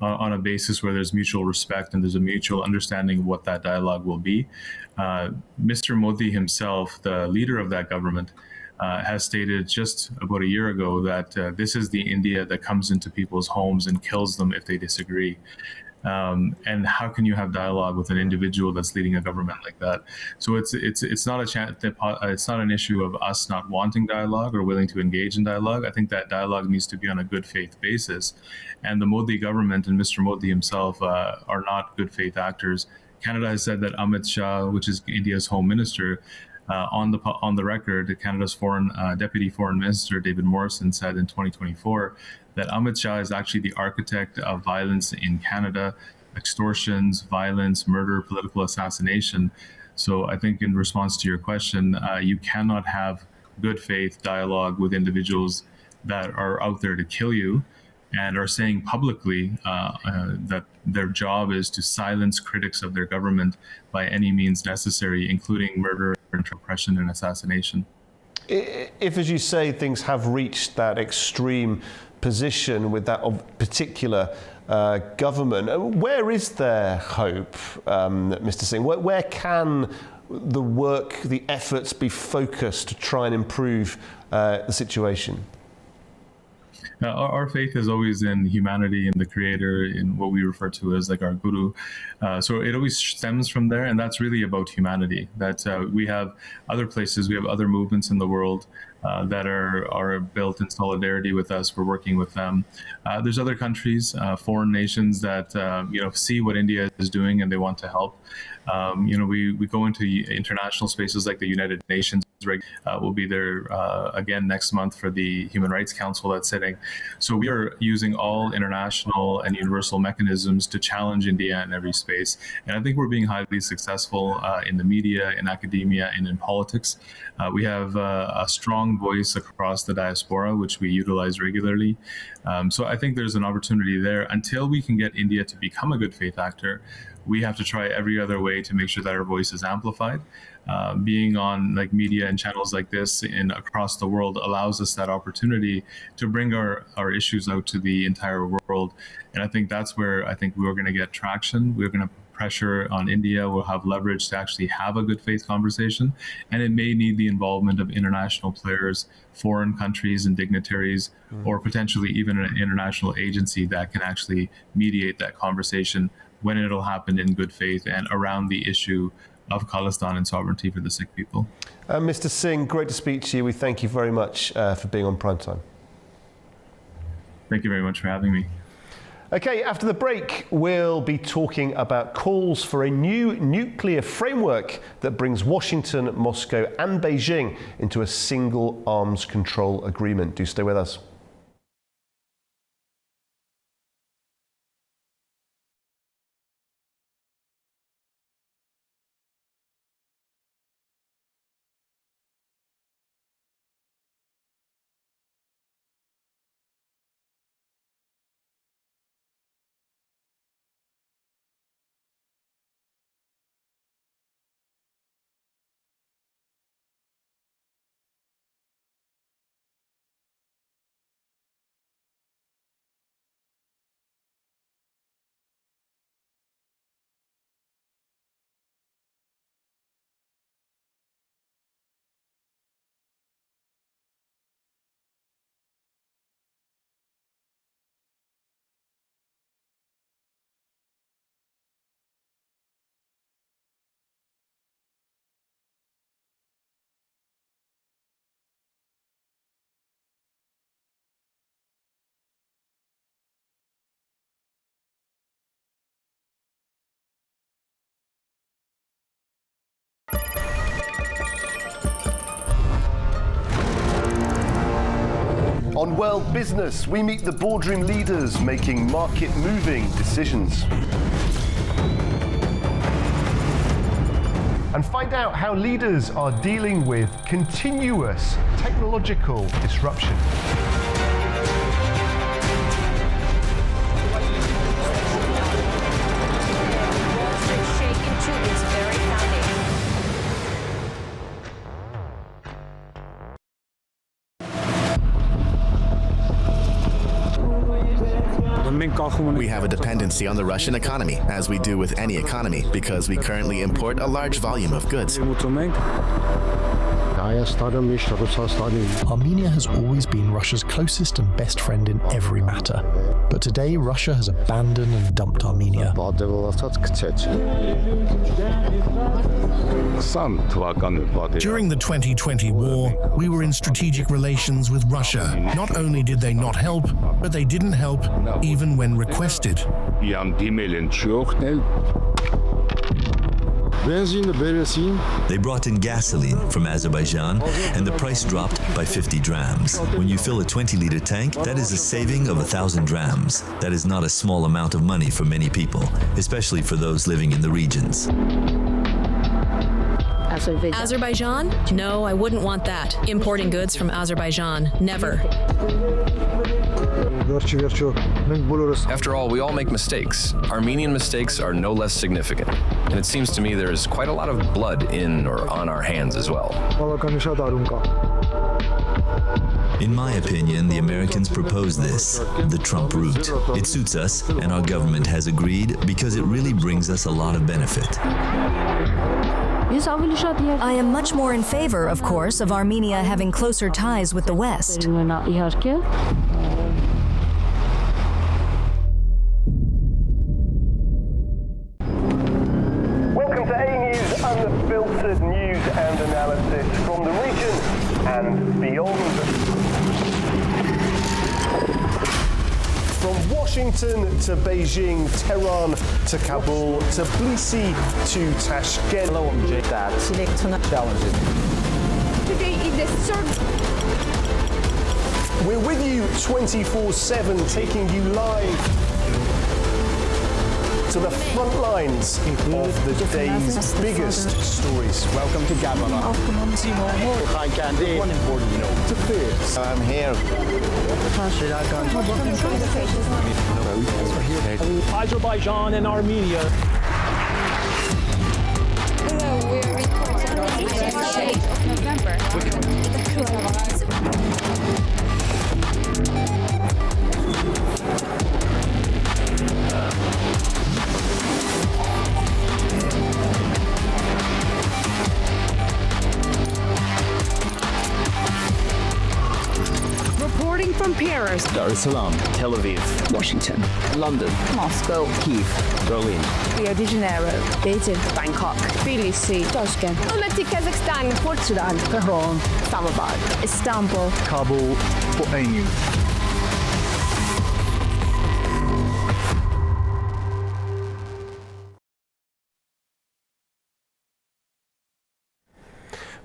a basis where there's mutual respect and there's a mutual understanding of what that dialogue will be. Mr. Modi himself, the leader of that government, has stated just about a year ago that this is the India that comes into people's homes and kills them if they disagree. And how can you have dialogue with an individual that's leading a government like that? So it's not it's not an issue of us not wanting dialogue or willing to engage in dialogue. I think that dialogue needs to be on a good faith basis, and the Modi government and Mr. Modi himself are not good faith actors. Canada has said that Amit Shah, which is India's home minister, on the record, Canada's Deputy Foreign Minister David Morrison said in 2024 that Amit Shah is actually the architect of violence in Canada, extortions, violence, murder, political assassination. So I think in response to your question, you cannot have good faith dialogue with individuals that are out there to kill you and are saying publicly that their job is to silence critics of their government by any means necessary, including murder, oppression, and assassination. If, as you say, things have reached that extreme position with that particular government, where is there hope, Mr. Singh? Where can the work, the efforts be focused to try and improve the situation? Our faith is always in humanity, in the Creator, in what we refer to as like our Guru. So it always stems from there, and that's really about humanity. That we have other places, we have other movements in the world that are built in solidarity with us. We're working with them. There's other countries, foreign nations that see what India is doing and they want to help. We go into international spaces like the United Nations. We'll be there again next month for the Human Rights Council that's sitting. So we are using all international and universal mechanisms to challenge India in every space. And I think we're being highly successful in the media, in academia, and in politics. We have a strong voice across the diaspora, which we utilize regularly. So I think there's an opportunity there. Until we can get India to become a good faith actor, we have to try every other way to make sure that our voice is amplified. Being on like media and channels like this across the world allows us that opportunity to bring our issues out to the entire world. And I think that's where I think we're going to get traction. We're going to pressure on India. We'll have leverage to actually have a good faith conversation. And it may need the involvement of international players, foreign countries and dignitaries, or potentially even an international agency that can actually mediate that conversation when it'll happen in good faith and around the issue of Khalistan and sovereignty for the Sikh people. Mr. Singh, great to speak to you. We thank you very much for being on Primetime. Thank you very much for having me. Okay, after the break, we'll be talking about calls for a new nuclear framework that brings Washington, Moscow, and Beijing into a single arms control agreement. Do stay with us. On World Business, we meet the boardroom leaders making market-moving decisions. And find out how leaders are dealing with continuous technological disruption. We have a dependency on the Russian economy, as we do with any economy, because we currently import a large volume of goods. Armenia has always been Russia's closest and best friend in every matter. But today, Russia has abandoned and dumped Armenia. During the 2020 war, we were in strategic relations with Russia. Not only did they not help, but they didn't help even when requested. They brought in gasoline from Azerbaijan, and the price dropped by 50 drams. When you fill a 20-liter tank, that is a saving of 1,000 drams. That is not a small amount of money for many people, especially for those living in the regions. Azerbaijan? No, I wouldn't want that. Importing goods from Azerbaijan. Never. After all, we all make mistakes. Armenian mistakes are no less significant. And it seems to me there is quite a lot of blood in or on our hands as well. In my opinion, the Americans proposed this, the Trump route. It suits us, and our government has agreed because it really brings us a lot of benefit. I am much more in favor, of course, of Armenia having closer ties with the West. Welcome to A News, unfiltered news and analysis from the region and beyond. From Washington to Beijing, Tehran to Kabul, to Tbilisi to Tashkent. Today is the third. We're with you 24/7, taking you live to the front lines of the day's biggest stories. Welcome to Gabon. One important note. I'm here. Azerbaijan and Armenia. Hello, we are reporting on the 8th of November. Reporting from Paris, Dar es Salaam, Tel Aviv, Washington, London, Moscow, Kiev, Berlin, Rio de Janeiro, Beijing, Bangkok, Tbilisi, Tashkent, Almaty, Kazakhstan, Port Sudan, Tehran, Islamabad, Istanbul, Kabul, for A News.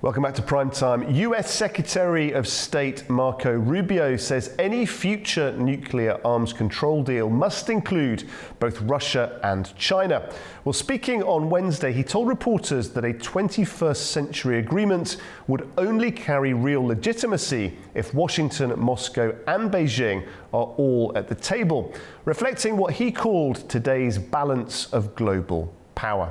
Welcome back to Primetime. US Secretary of State Marco Rubio says any future nuclear arms control deal must include both Russia and China. Well, speaking on Wednesday, he told reporters that a 21st century agreement would only carry real legitimacy if Washington, Moscow and Beijing are all at the table, reflecting what he called today's balance of global power.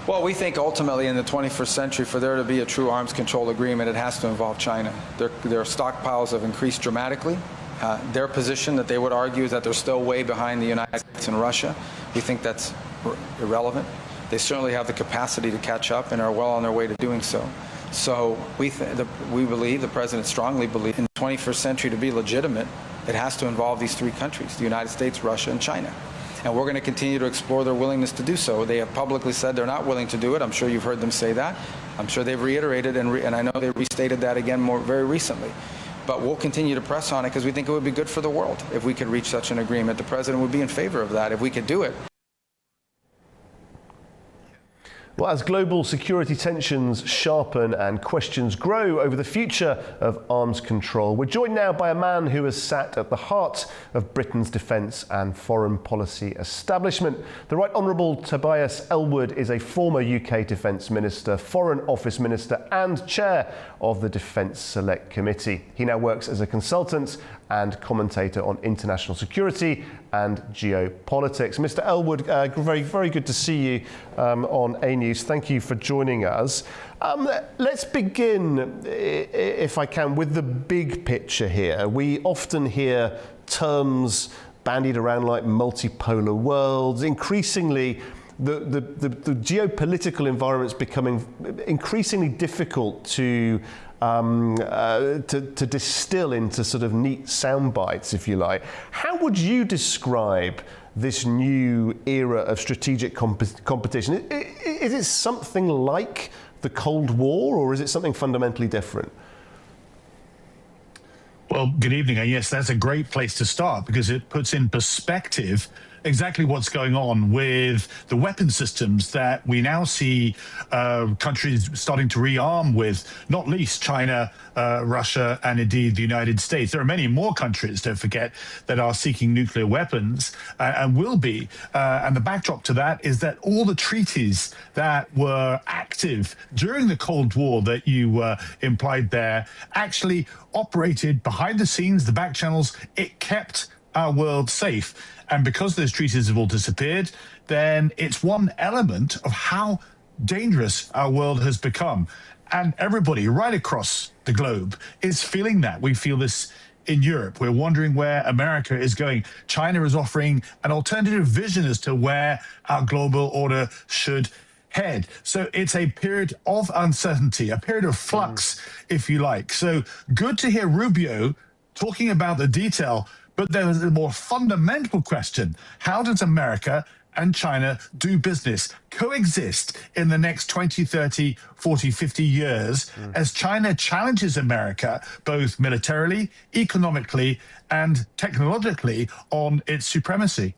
Well, we think ultimately in the 21st century, for there to be a true arms control agreement, it has to involve China. Their stockpiles have increased dramatically. Their position that they would argue is that they're still way behind the United States and Russia. We think that's irrelevant. They certainly have the capacity to catch up and are well on their way to doing so. So we believe, the president strongly believes, in the 21st century to be legitimate, it has to involve these three countries, the United States, Russia, and China. And we're going to continue to explore their willingness to do so. They have publicly said they're not willing to do it. I'm sure you've heard them say that. I'm sure they've reiterated, and I know they restated that again very recently. But we'll continue to press on it because we think it would be good for the world if we could reach such an agreement. The president would be in favor of that if we could do it. Well, as global security tensions sharpen and questions grow over the future of arms control, we're joined now by a man who has sat at the heart of Britain's defence and foreign policy establishment. The Right Honourable Tobias Ellwood is a former UK Defence Minister, Foreign Office Minister and Chair of the Defence Select Committee. He now works as a consultant and commentator on international security and geopolitics. Mr. Ellwood, very, very good to see you on A News. Thank you for joining us. Let's begin, if I can, with the big picture here. We often hear terms bandied around like multipolar worlds. Increasingly, the geopolitical environment is becoming increasingly difficult to distill into sort of neat sound bites, if you like. How would you describe this new era of strategic competition? Is it something like the Cold War, or is it something fundamentally different? Well, good evening. And yes, that's a great place to start because it puts in perspective exactly what's going on with the weapon systems that we now see countries starting to rearm with, not least China, Russia, and indeed the United States. There are many more countries, don't forget, that are seeking nuclear weapons and will be. And the backdrop to that is that all the treaties that were active during the Cold War that you implied there actually operated behind the scenes, the back channels. It kept our world safe. And because those treaties have all disappeared, then it's one element of how dangerous our world has become. And everybody right across the globe is feeling that. We feel this in Europe. We're wondering where America is going. China is offering an alternative vision as to where our global order should head. So it's a period of uncertainty, a period of flux, if you like. So good to hear Rubio talking about the detail. But there is a more fundamental question. How does America and China do business, coexist in the next 20, 30, 40, 50 years as China challenges America, both militarily, economically, and technologically on its supremacy?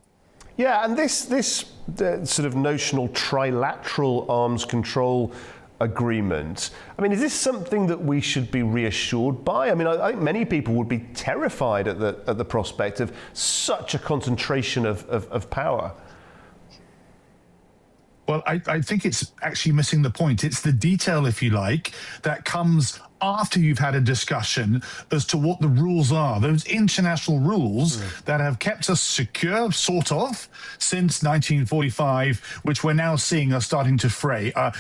Yeah, and this sort of notional trilateral arms control agreement, I mean, is this something that we should be reassured by? I mean, I think many people would be terrified at the prospect of such a concentration of power. Well, I think it's actually missing the point. It's the detail, if you like, that comes after you've had a discussion as to what the rules are, those international rules that have kept us secure, sort of, since 1945, which we're now seeing are starting to fray, are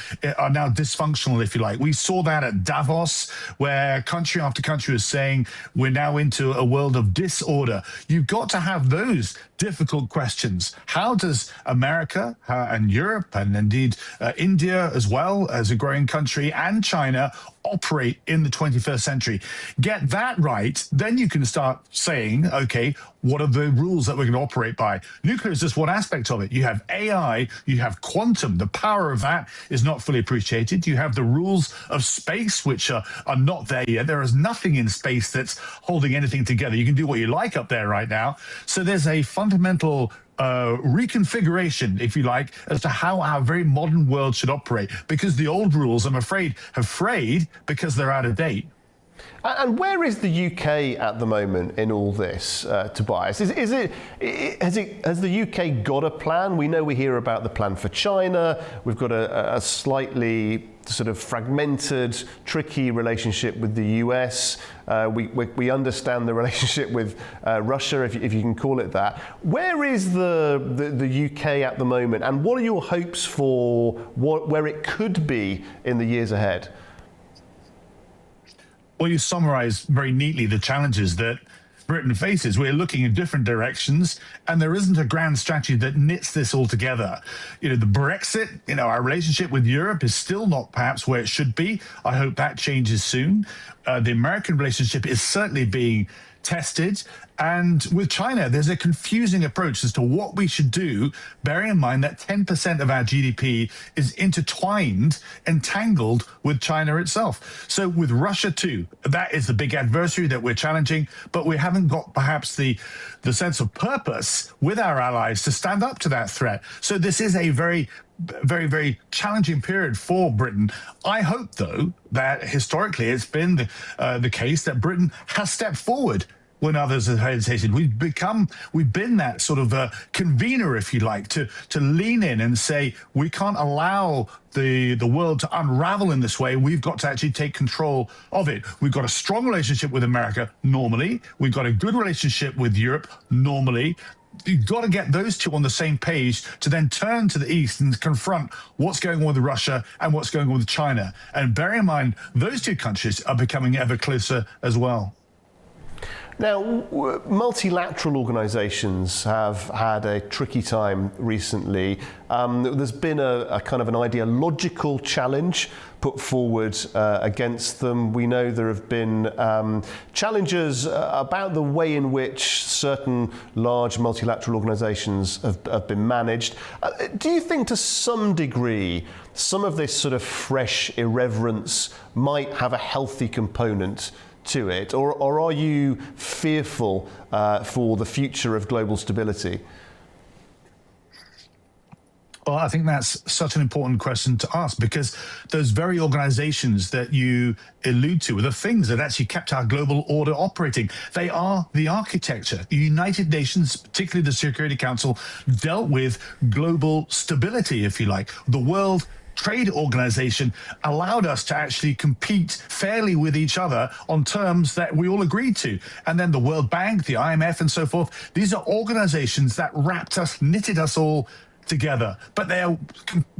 now dysfunctional, if you like. We saw that at Davos, where country after country was saying we're now into a world of disorder. You've got to have those difficult questions. How does America and Europe and indeed India as well as a growing country and China operate in the 21st century? Get that right, then you can start saying, okay, what are the rules that we're going to operate by? Nuclear is just one aspect of it. You have AI, you have quantum. The power of that is not fully appreciated. You have the rules of space, which are not there yet. There is nothing in space that's holding anything together. You can do what you like up there right now. So there's a fundamental reconfiguration, if you like, as to how our very modern world should operate, because the old rules, I'm afraid, have frayed because they're out of date. And where is the UK at the moment in all this, Tobias? Has the UK got a plan? We know we hear about the plan for China. We've got a slightly sort of fragmented, tricky relationship with the US. We understand the relationship with Russia, if you can call it that. Where is the UK at the moment, and what are your hopes for where it could be in the years ahead? Well, you summarize very neatly the challenges that Britain faces. We're looking in different directions, and there isn't a grand strategy that knits this all together. You know, the Brexit, our relationship with Europe is still not perhaps where it should be. I hope that changes soon. The American relationship is certainly being tested. And with China, there's a confusing approach as to what we should do, bearing in mind that 10% of our GDP is intertwined, entangled with China itself. So with Russia too, that is the big adversary that we're challenging, but we haven't got perhaps the sense of purpose with our allies to stand up to that threat. So this is a very, very challenging period for Britain. I hope, though, that historically it's been the case that Britain has stepped forward when others have hesitated. We've been that sort of convener, if you like, to lean in and say, we can't allow the world to unravel in this way. We've got to actually take control of it. We've got a strong relationship with America normally. We've got a good relationship with Europe normally. You've got to get those two on the same page to then turn to the east and confront what's going on with Russia and what's going on with China. And bear in mind, those two countries are becoming ever closer as well. Now, multilateral organisations have had a tricky time recently. There's been a kind of an ideological challenge put forward against them. We know there have been challenges about the way in which certain large multilateral organisations have been managed. Do you think to some degree some of this sort of fresh irreverence might have a healthy component to it, or are you fearful for the future of global stability? Well, I think that's such an important question to ask, because those very organizations that you allude to are the things that actually kept our global order operating. They are the architecture. The United Nations, particularly the Security Council, dealt with global stability, if you like. The World Trade Organization allowed us to actually compete fairly with each other on terms that we all agreed to. And then the World Bank, the IMF and so forth, these are organizations that knitted us all together, but they are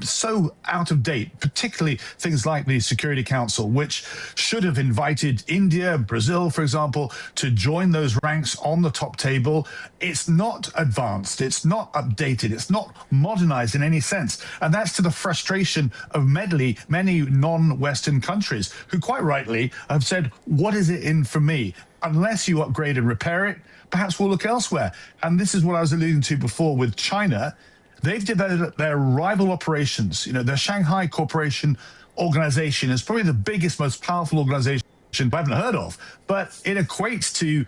so out of date, particularly things like the Security Council, which should have invited India, Brazil, for example, to join those ranks on the top table. It's not advanced, it's not updated, it's not modernized in any sense. And that's to the frustration of many non-Western countries who quite rightly have said, what is it in for me? Unless you upgrade and repair it, perhaps we'll look elsewhere. And this is what I was alluding to before with China. They've developed their rival operations. The Shanghai Cooperation Organization is probably the biggest, most powerful organization I haven't heard of, but it equates to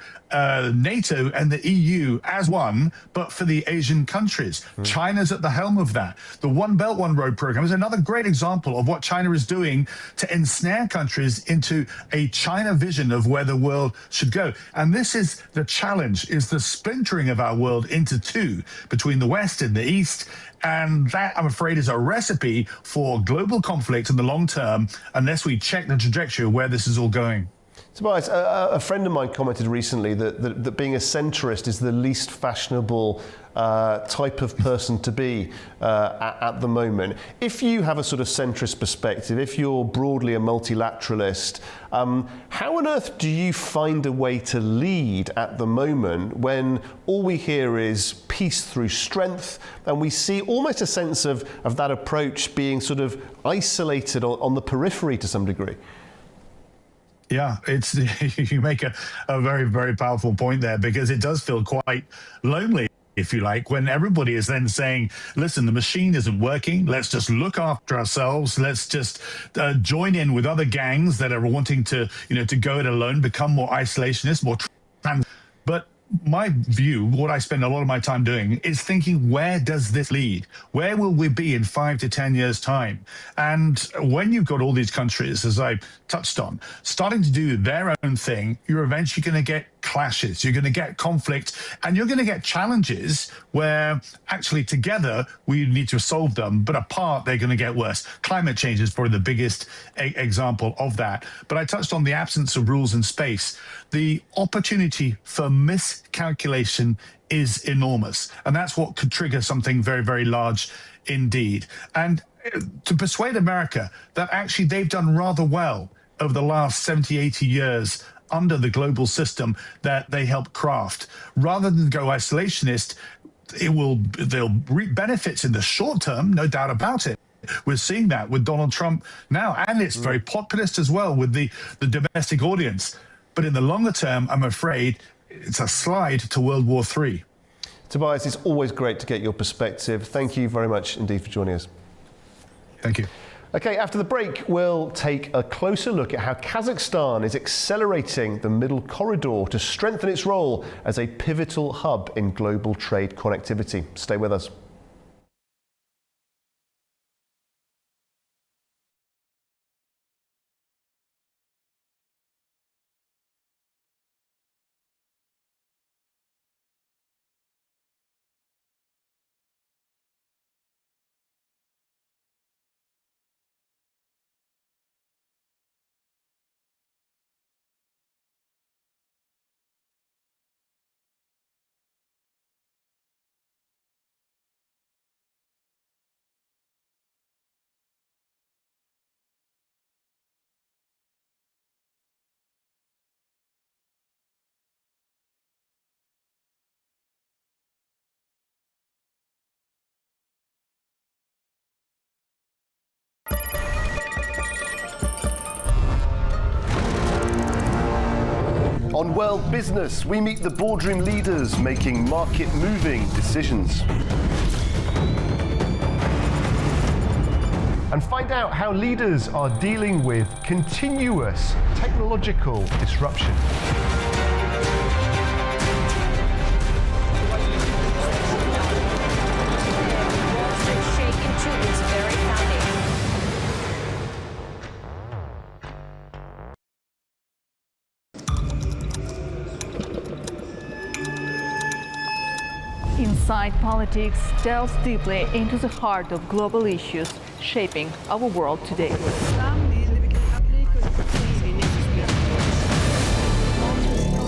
NATO and the EU as one, but for the Asian countries. China's at the helm of that. The One Belt, One Road program is another great example of what China is doing to ensnare countries into a China vision of where the world should go. And this is the challenge, is the splintering of our world into two, between the West and the East. And that, I'm afraid, is a recipe for global conflict in the long term, unless we check the trajectory of where this is all going. Tobias, a friend of mine commented recently that being a centrist is the least fashionable type of person to be at the moment. If you have a sort of centrist perspective, if you're broadly a multilateralist, how on earth do you find a way to lead at the moment when all we hear is peace through strength, and we see almost a sense of that approach being sort of isolated on the periphery to some degree? Yeah, you make a very, very powerful point there, because it does feel quite lonely, if you like, when everybody is then saying, listen, the machine isn't working. Let's just look after ourselves. Let's just join in with other gangs that are wanting to, to go it alone, become more isolationist, more but my view, what I spend a lot of my time doing is thinking, where does this lead? Where will we be in 5 to 10 years' time? And when you've got all these countries, as I touched on, starting to do their own thing, you're eventually going to get clashes, you're going to get conflict, and you're going to get challenges where actually together we need to solve them, but apart they're going to get worse. Climate change is probably the biggest example of that. But I touched on the absence of rules in space. The opportunity for miscalculation is enormous, and that's what could trigger something very, very large indeed. And to persuade America that actually they've done rather well over the last 70, 80 years under the global system that they helped craft, rather than go isolationist, they'll reap benefits in the short term, no doubt about it. We're seeing that with Donald Trump now, and it's very populist as well with the domestic audience. But in the longer term, I'm afraid it's a slide to World War III. Tobias, it's always great to get your perspective. Thank you very much indeed for joining us. Thank you. Okay, after the break, we'll take a closer look at how Kazakhstan is accelerating the Middle Corridor to strengthen its role as a pivotal hub in global trade connectivity. Stay with us. On World Business, we meet the boardroom leaders making market-moving decisions. And find out how leaders are dealing with continuous technological disruption. Shaken to its very foundation. Inside Politics delves deeply into the heart of global issues shaping our world today.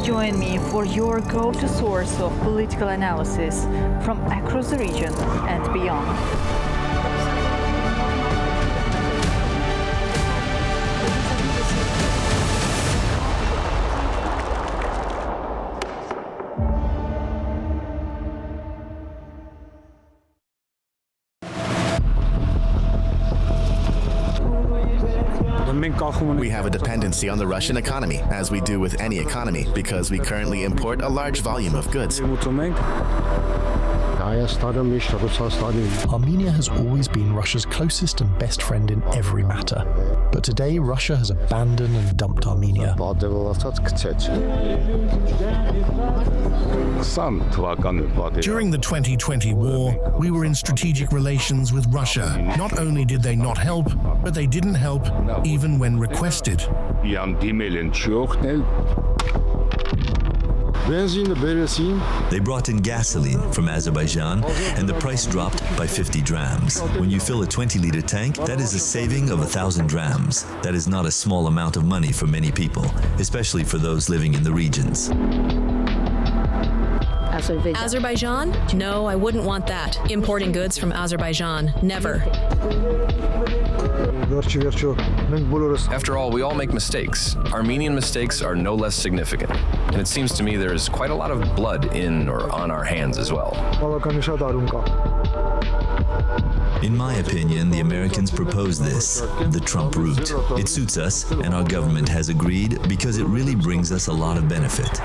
Join me for your go-to source of political analysis from across the region and beyond. We have a dependency on the Russian economy, as we do with any economy, because we currently import a large volume of goods. Armenia has always been Russia's closest and best friend in every matter. But today, Russia has abandoned and dumped Armenia. During the 2020 war, we were in strategic relations with Russia. Not only did they not help, but they didn't help even when requested. They brought in gasoline from Azerbaijan, and the price dropped by 50 drams. When you fill a 20-liter tank, that is a saving of 1,000 drams. That is not a small amount of money for many people, especially for those living in the regions. Azerbaijan? No, I wouldn't want that. Importing goods from Azerbaijan. Never. After all, we all make mistakes. Armenian mistakes are no less significant. And it seems to me there is quite a lot of blood in or on our hands as well. In my opinion, the Americans proposed this, the Trump route. It suits us, and our government has agreed because it really brings us a lot of benefit.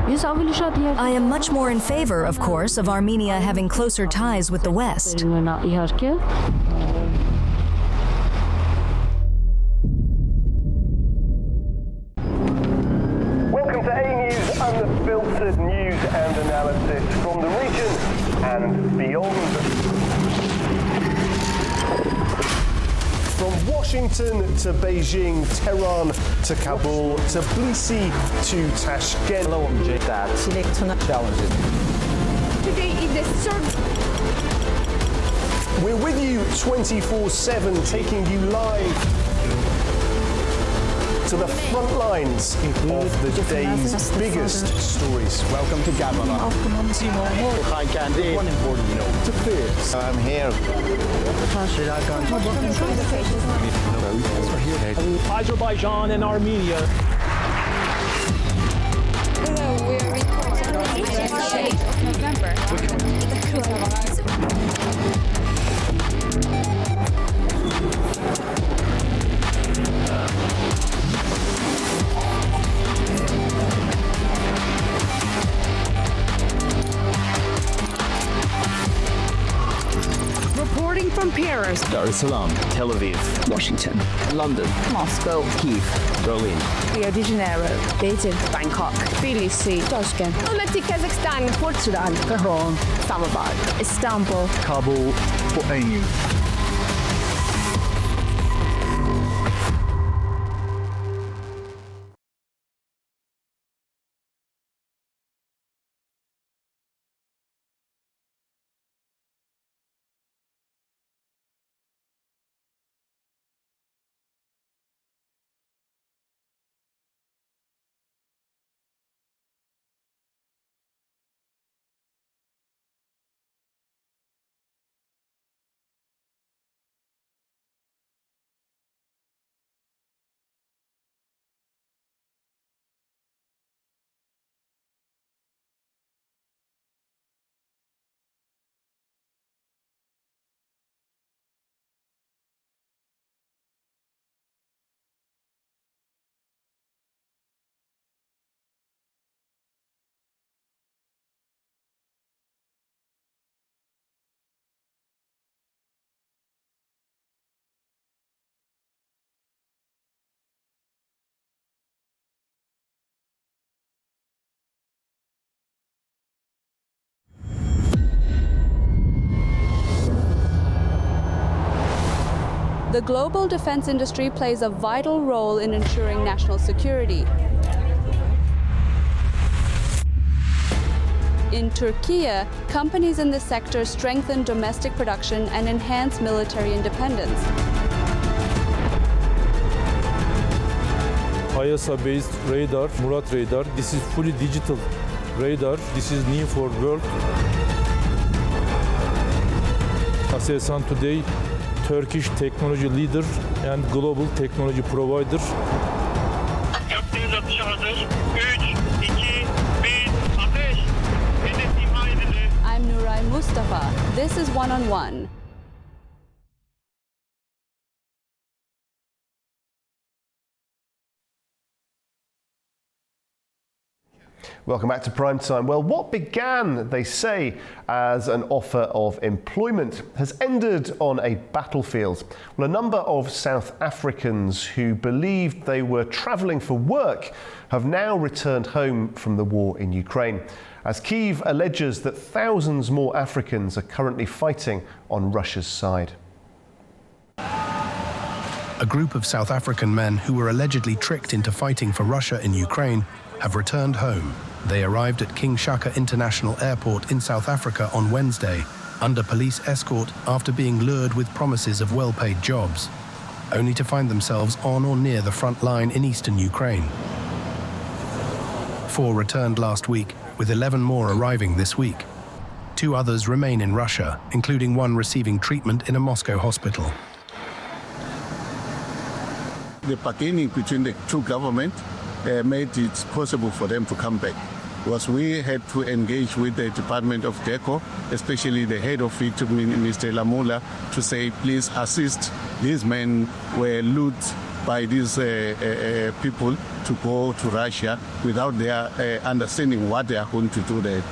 I am much more in favor, of course, of Armenia having closer ties with the West. Welcome to A News and the and analysis from the region and beyond. From Washington to Beijing, Tehran to Kabul, to Tbilisi to Tashkent. Hello, I'm Jay. Challenges. Today is the third. We're with you 24/7, taking you live to the front lines of the day's biggest stories. Welcome to Gabon. Hi, Candy. One important note. To clear. I'm here. Azerbaijan and Armenia. Hello, we are reporting on the 8th of November. Reporting from Paris, Dar es Salaam, Tel Aviv, Washington, London, Moscow, Kyiv, Berlin, Rio de Janeiro, Beijing, Bangkok, Tbilisi, Tashkent, Almaty, Kazakhstan, Port Sudan, Tehran, Islamabad, Istanbul, Kabul, Port The global defense industry plays a vital role in ensuring national security. In Turkey, companies in this sector strengthen domestic production and enhance military independence. ISA-based radar, Murat radar. This is fully digital radar. This is new for world. Aselsan today, Turkish technology leader and global technology provider. Yaptığınız atışa hazır. 3, 2, 1, ateş. Hedef imha edildi. I'm Nuray Mustafa. This is One on One. Welcome back to Primetime. Well, what began, they say, as an offer of employment has ended on a battlefield. Well, a number of South Africans who believed they were travelling for work have now returned home from the war in Ukraine, as Kyiv alleges that thousands more Africans are currently fighting on Russia's side. A group of South African men who were allegedly tricked into fighting for Russia in Ukraine have returned home. They arrived at King Shaka International Airport in South Africa on Wednesday, under police escort after being lured with promises of well-paid jobs, only to find themselves on or near the front line in eastern Ukraine. 4 returned last week, with 11 more arriving this week. 2 others remain in Russia, including one receiving treatment in a Moscow hospital. The bargaining between the two governments made it possible for them to come back, because we had to engage with the Department of DECO, especially the head of it, Mr. Lamula, to say, please assist. These men were lured by these people to go to Russia without their understanding what they are going to do there.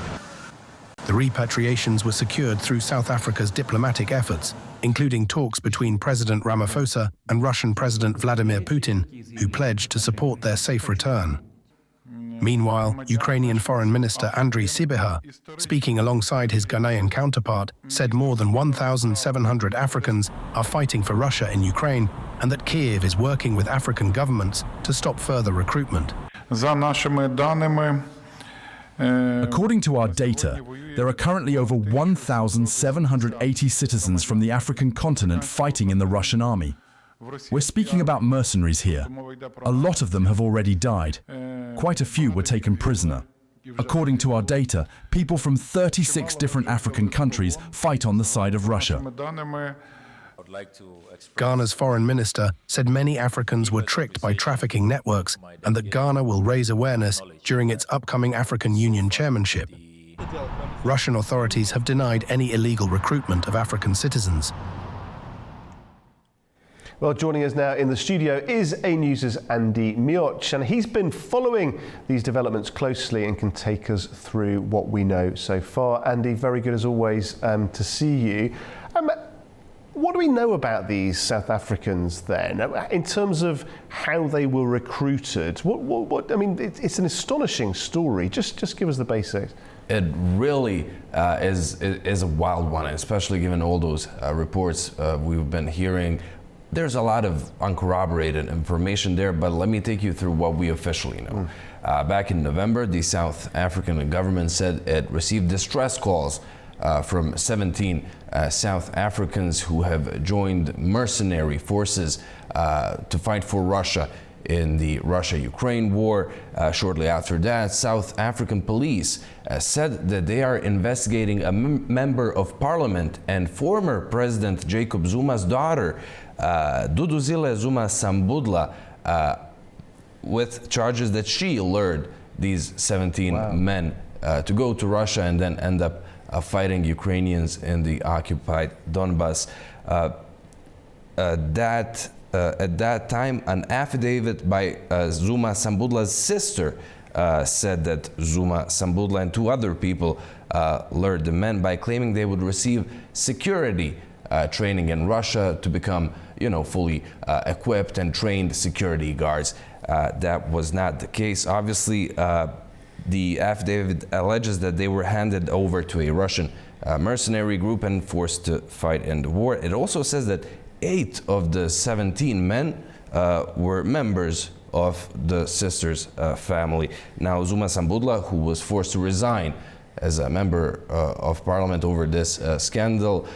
The repatriations were secured through South Africa's diplomatic efforts, including talks between President Ramaphosa and Russian President Vladimir Putin, who pledged to support their safe return. Meanwhile, Ukrainian Foreign Minister Andriy Sybiha, speaking alongside his Ghanaian counterpart, said more than 1,700 Africans are fighting for Russia in Ukraine and that Kyiv is working with African governments to stop further recruitment. According to our data, there are currently over 1,780 citizens from the African continent fighting in the Russian army. We're speaking about mercenaries here. A lot of them have already died. Quite a few were taken prisoner. According to our data, people from 36 different African countries fight on the side of Russia. Ghana's foreign minister said many Africans were tricked by trafficking networks and that Ghana will raise awareness during its upcoming African Union chairmanship. Russian authorities have denied any illegal recruitment of African citizens. Well, joining us now in the studio is A News' Andy Mioch, and he's been following these developments closely and can take us through what we know so far. Andy, very good as always to see you. What do we know about these South Africans then, in terms of how they were recruited? What I mean, it's an astonishing story. Just give us the basics. It really is a wild one, especially given all those reports we've been hearing. There's a lot of uncorroborated information there, but let me take you through what we officially know. Back in November, the South African government said it received distress calls from 17 South Africans who have joined mercenary forces to fight for Russia in the Russia-Ukraine war. Shortly after that, South African police said that they are investigating a member of parliament and former President Jacob Zuma's daughter, Duduzile Zuma Sambudla, with charges that she lured these 17 men to go to Russia and then end up fighting Ukrainians in the occupied Donbas. At that time, an affidavit by Zuma Sambudla's sister said that Zuma Sambudla and two other people lured the men by claiming they would receive security training in Russia to become, fully equipped and trained security guards. That was not the case. Obviously, the affidavit alleges that they were handed over to a Russian mercenary group and forced to fight in the war. It also says that 8 of the 17 men were members of the sister's family. Now, Zuma Sambudla, who was forced to resign as a member of parliament over this scandal,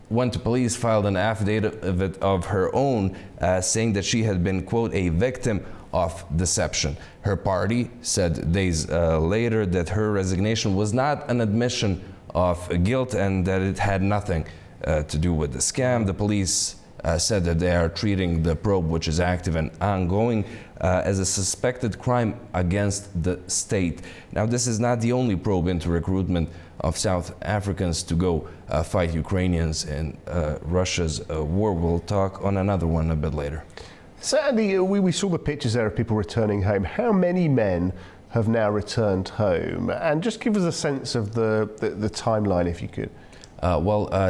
went to police, filed an affidavit of her own, saying that she had been, quote, a victim of deception. Her party said days later that her resignation was not an admission of guilt and that it had nothing to do with the scam. The police said that they are treating the probe, which is active and ongoing, as a suspected crime against the state. Now, this is not the only probe into recruitment of South Africans to go fight Ukrainians in Russia's war. We'll talk on another one a bit later. So, Andy, we saw the pictures there of people returning home. How many men have now returned home? And just give us a sense of the timeline, if you could.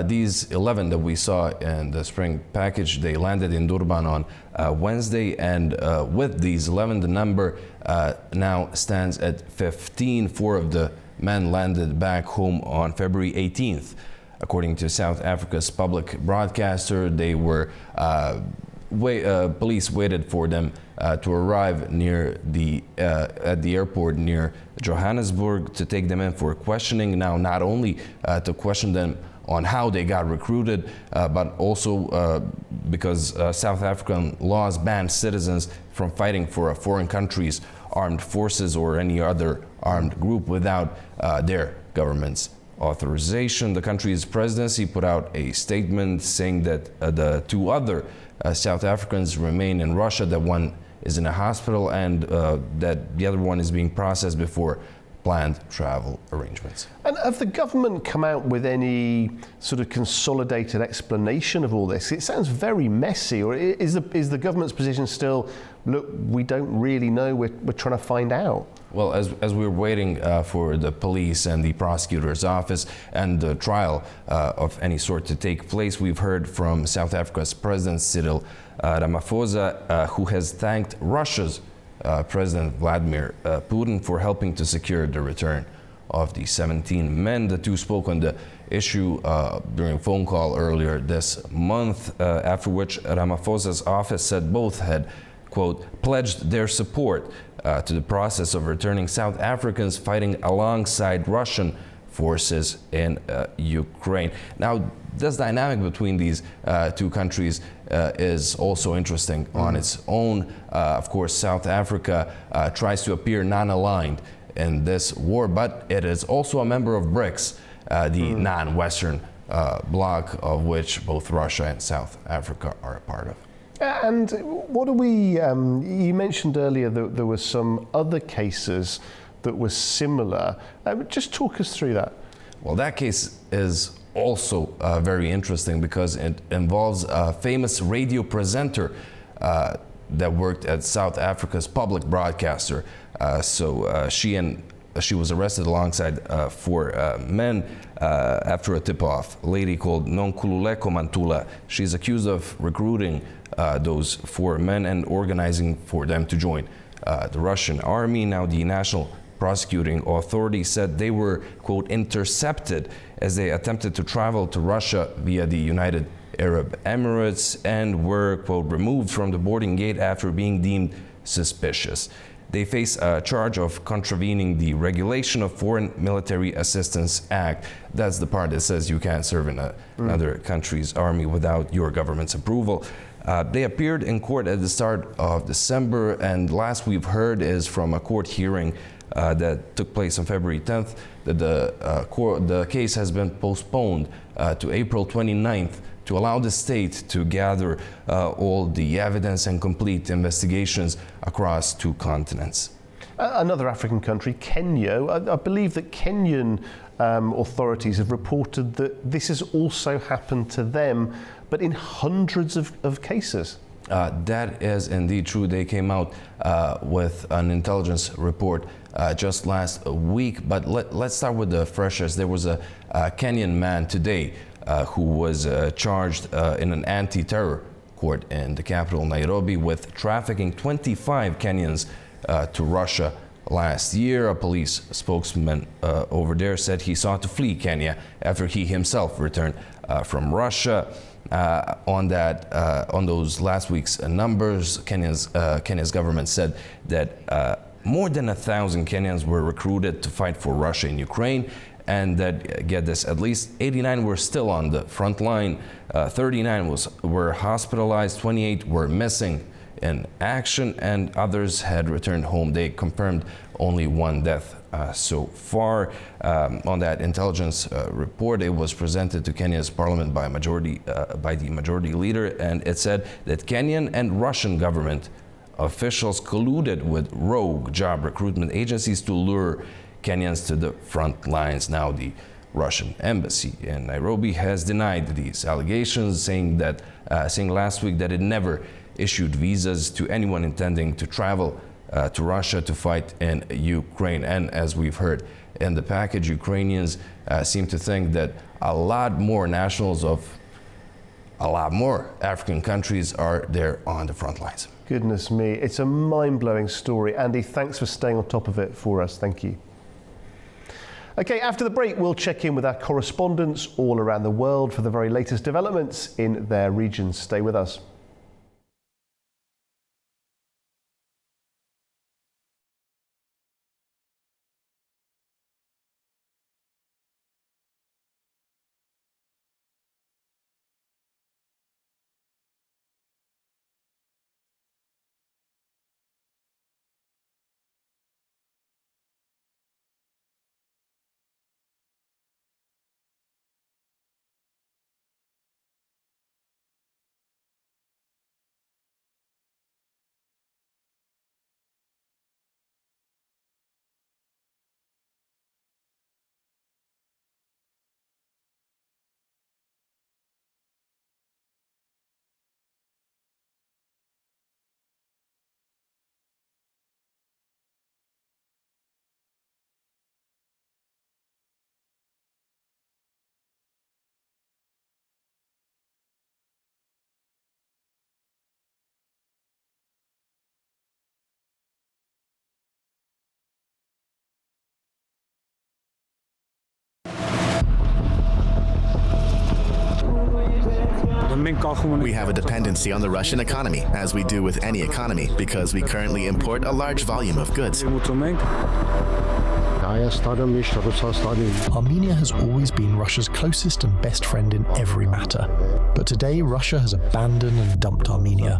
These 11 that we saw in the spring package, they landed in Durban on Wednesday, and with these 11, the number now stands at 15. 4 of the men landed back home on February 18th. According to South Africa's public broadcaster, they were police waited for them to arrive near at the airport near Johannesburg to take them in for questioning. Now, not only to question them on how they got recruited, but also because South African laws ban citizens from fighting for a foreign country's armed forces or any other armed group without their government's authorization. The country's presidency put out a statement saying that the 2 other South Africans remain in Russia, that one is in a hospital and that the other one is being processed before planned travel arrangements. And have the government come out with any sort of consolidated explanation of all this? It sounds very messy. Or is the government's position still, look, we don't really know, we're trying to find out? Well, as we're waiting for the police and the prosecutor's office and the trial of any sort to take place, we've heard from South Africa's President Cyril Ramaphosa, who has thanked Russia's President Vladimir Putin for helping to secure the return of the 17 men. The two spoke on the issue during a phone call earlier this month, after which Ramaphosa's office said both had, quote, pledged their support to the process of returning South Africans fighting alongside Russian forces in Ukraine. Now, this dynamic between these two countries is also interesting on its own. Of course, South Africa tries to appear non-aligned in this war, but it is also a member of BRICS, the non-Western bloc of which both Russia and South Africa are a part of. And what do we, you mentioned earlier that there were some other cases that were similar. Just talk us through that. Well, that case is also very interesting because it involves a famous radio presenter that worked at South Africa's public broadcaster. She was arrested alongside four men after a tip-off. A lady called Nonkululeko Mantula. She's accused of recruiting those four men and organizing for them to join the Russian army. Now, the National Prosecuting Authority said they were, quote, intercepted as they attempted to travel to Russia via the United Arab Emirates and were, quote, removed from the boarding gate after being deemed suspicious. They face a charge of contravening the Regulation of Foreign Military Assistance Act. That's the part that says you can't serve in another country's army without your government's approval. They appeared in court at the start of December, and last we've heard is from a court hearing that took place on February 10th, that the case has been postponed to April 29th to allow the state to gather all the evidence and complete investigations across two continents. Another African country, Kenya. I believe that Kenyan authorities have reported that this has also happened to them, but in hundreds of cases. That is indeed true. They came out with an intelligence report just last week, but let's start with the freshest. There was a Kenyan man today who was charged in an anti-terror court in the capital, Nairobi, with trafficking 25 Kenyans to Russia last year. A police spokesman over there said he sought to flee Kenya after he himself returned from Russia. On those last week's numbers, Kenya's government said that more than 1,000 Kenyans were recruited to fight for Russia in Ukraine, and that, get this, at least 89 were still on the front line, 39 were hospitalized, 28 were missing in action, and others had returned home. They confirmed only one death so far. On that intelligence report, it was presented to Kenya's parliament by the majority leader, and it said that Kenyan and Russian government officials colluded with rogue job recruitment agencies to lure Kenyans to the front lines. Now, the Russian embassy in Nairobi has denied these allegations, saying last week that it never issued visas to anyone intending to travel to Russia to fight in Ukraine. And as we've heard in the package, Ukrainians seem to think that a lot more nationals of a lot more African countries are there on the front lines. Goodness me, it's a mind-blowing story. Andy, thanks for staying on top of it for us. Thank you. Okay, after the break, we'll check in with our correspondents all around the world for the very latest developments in their regions. Stay with us. We have a dependency on the Russian economy, as we do with any economy, because we currently import a large volume of goods. Armenia has always been Russia's closest and best friend in every matter. But today, Russia has abandoned and dumped Armenia.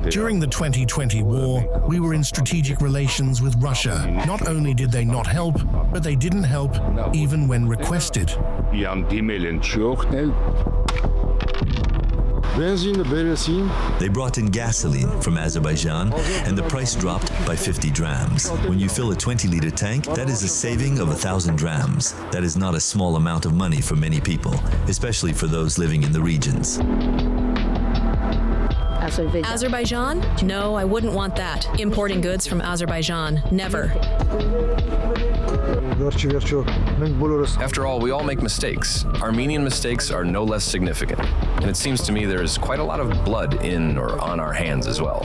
During the 2020 war, we were in strategic relations with Russia. Not only did they not help, but they didn't help even when requested. They brought in gasoline from Azerbaijan, and the price dropped by 50 drams. When you fill a 20-liter tank, that is a saving of 1,000 drams. That is not a small amount of money for many people, especially for those living in the regions. Azerbaijan? No, I wouldn't want that. Importing goods from Azerbaijan. Never. After all, we all make mistakes. Armenian mistakes are no less significant. And it seems to me there is quite a lot of blood in or on our hands as well.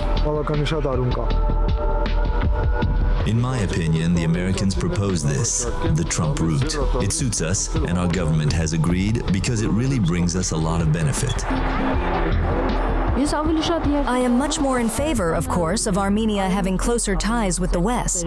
In my opinion, the Americans proposed this, the Trump route. It suits us, and our government has agreed because it really brings us a lot of benefit. I am much more in favor, of course, of Armenia having closer ties with the West.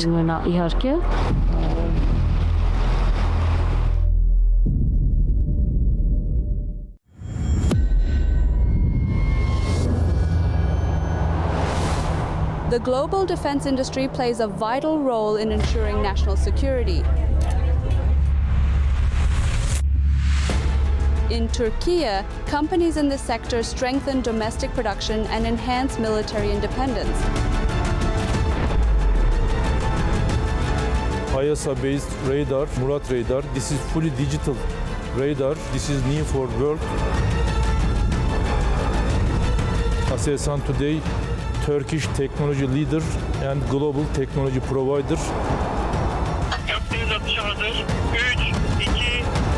The global defense industry plays a vital role in ensuring national security. In Turkey, companies in this sector strengthen domestic production and enhance military independence. ISA-based radar, Murat radar. This is fully digital radar. This is new for world. Aselsan today, Turkish technology leader and global technology provider. Yaptığınız atış hazır. 3, 2,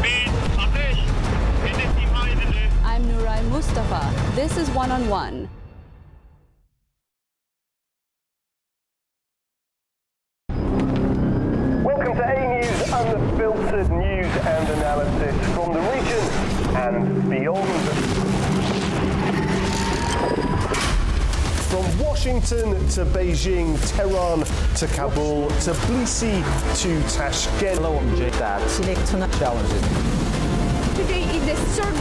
1, ateş. Hedef imha edildi. I'm Nuray Mustafa. This is One on One. Welcome to A News, unfiltered news and analysis from the region and beyond. From Washington to Beijing, Tehran to Kabul, to Tbilisi to Tashkent. Today is the third.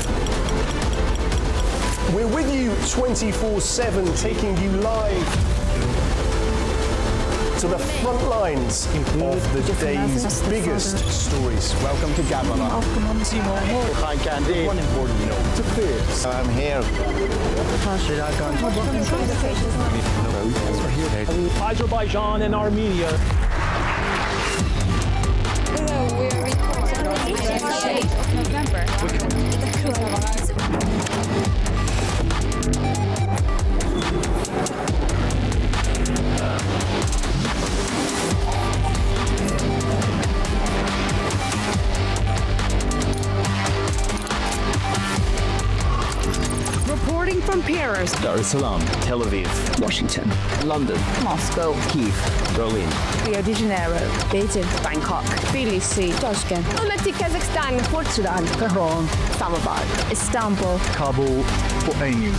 We're with you 24/7, taking you live to the front lines of the day's biggest stories. Welcome to Gabala. One important note. To Fierce. I'm here. Azerbaijan and Armenia. Hello, we're reporting on the 8th of November. Reporting from Paris, Dar es Salaam, Tel Aviv, Washington, London, Moscow, Kyiv, Berlin, Rio de Janeiro, Beijing, Bangkok, Tbilisi, Tashkent, Almaty, Kazakhstan, Port Sudan, Tehran, Islamabad, Istanbul, Kabul, for A News.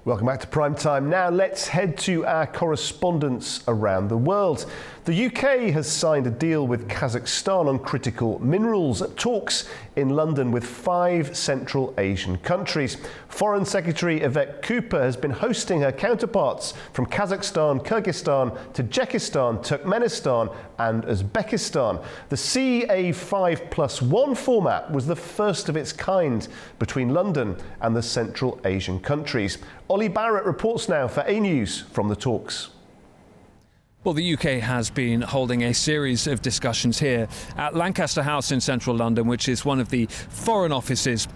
Welcome back to Prime Time. Now let's head to our correspondents around the world. The UK has signed a deal with Kazakhstan on critical minerals at talks in London with 5 Central Asian countries. Foreign Secretary Yvette Cooper has been hosting her counterparts from Kazakhstan, Kyrgyzstan, Tajikistan, Turkmenistan and Uzbekistan. The CA5+1 format was the first of its kind between London and the Central Asian countries. Ollie Barrett reports now for A News from the talks. Well, the UK has been holding a series of discussions here at Lancaster House in central London, which is one of the Foreign Office's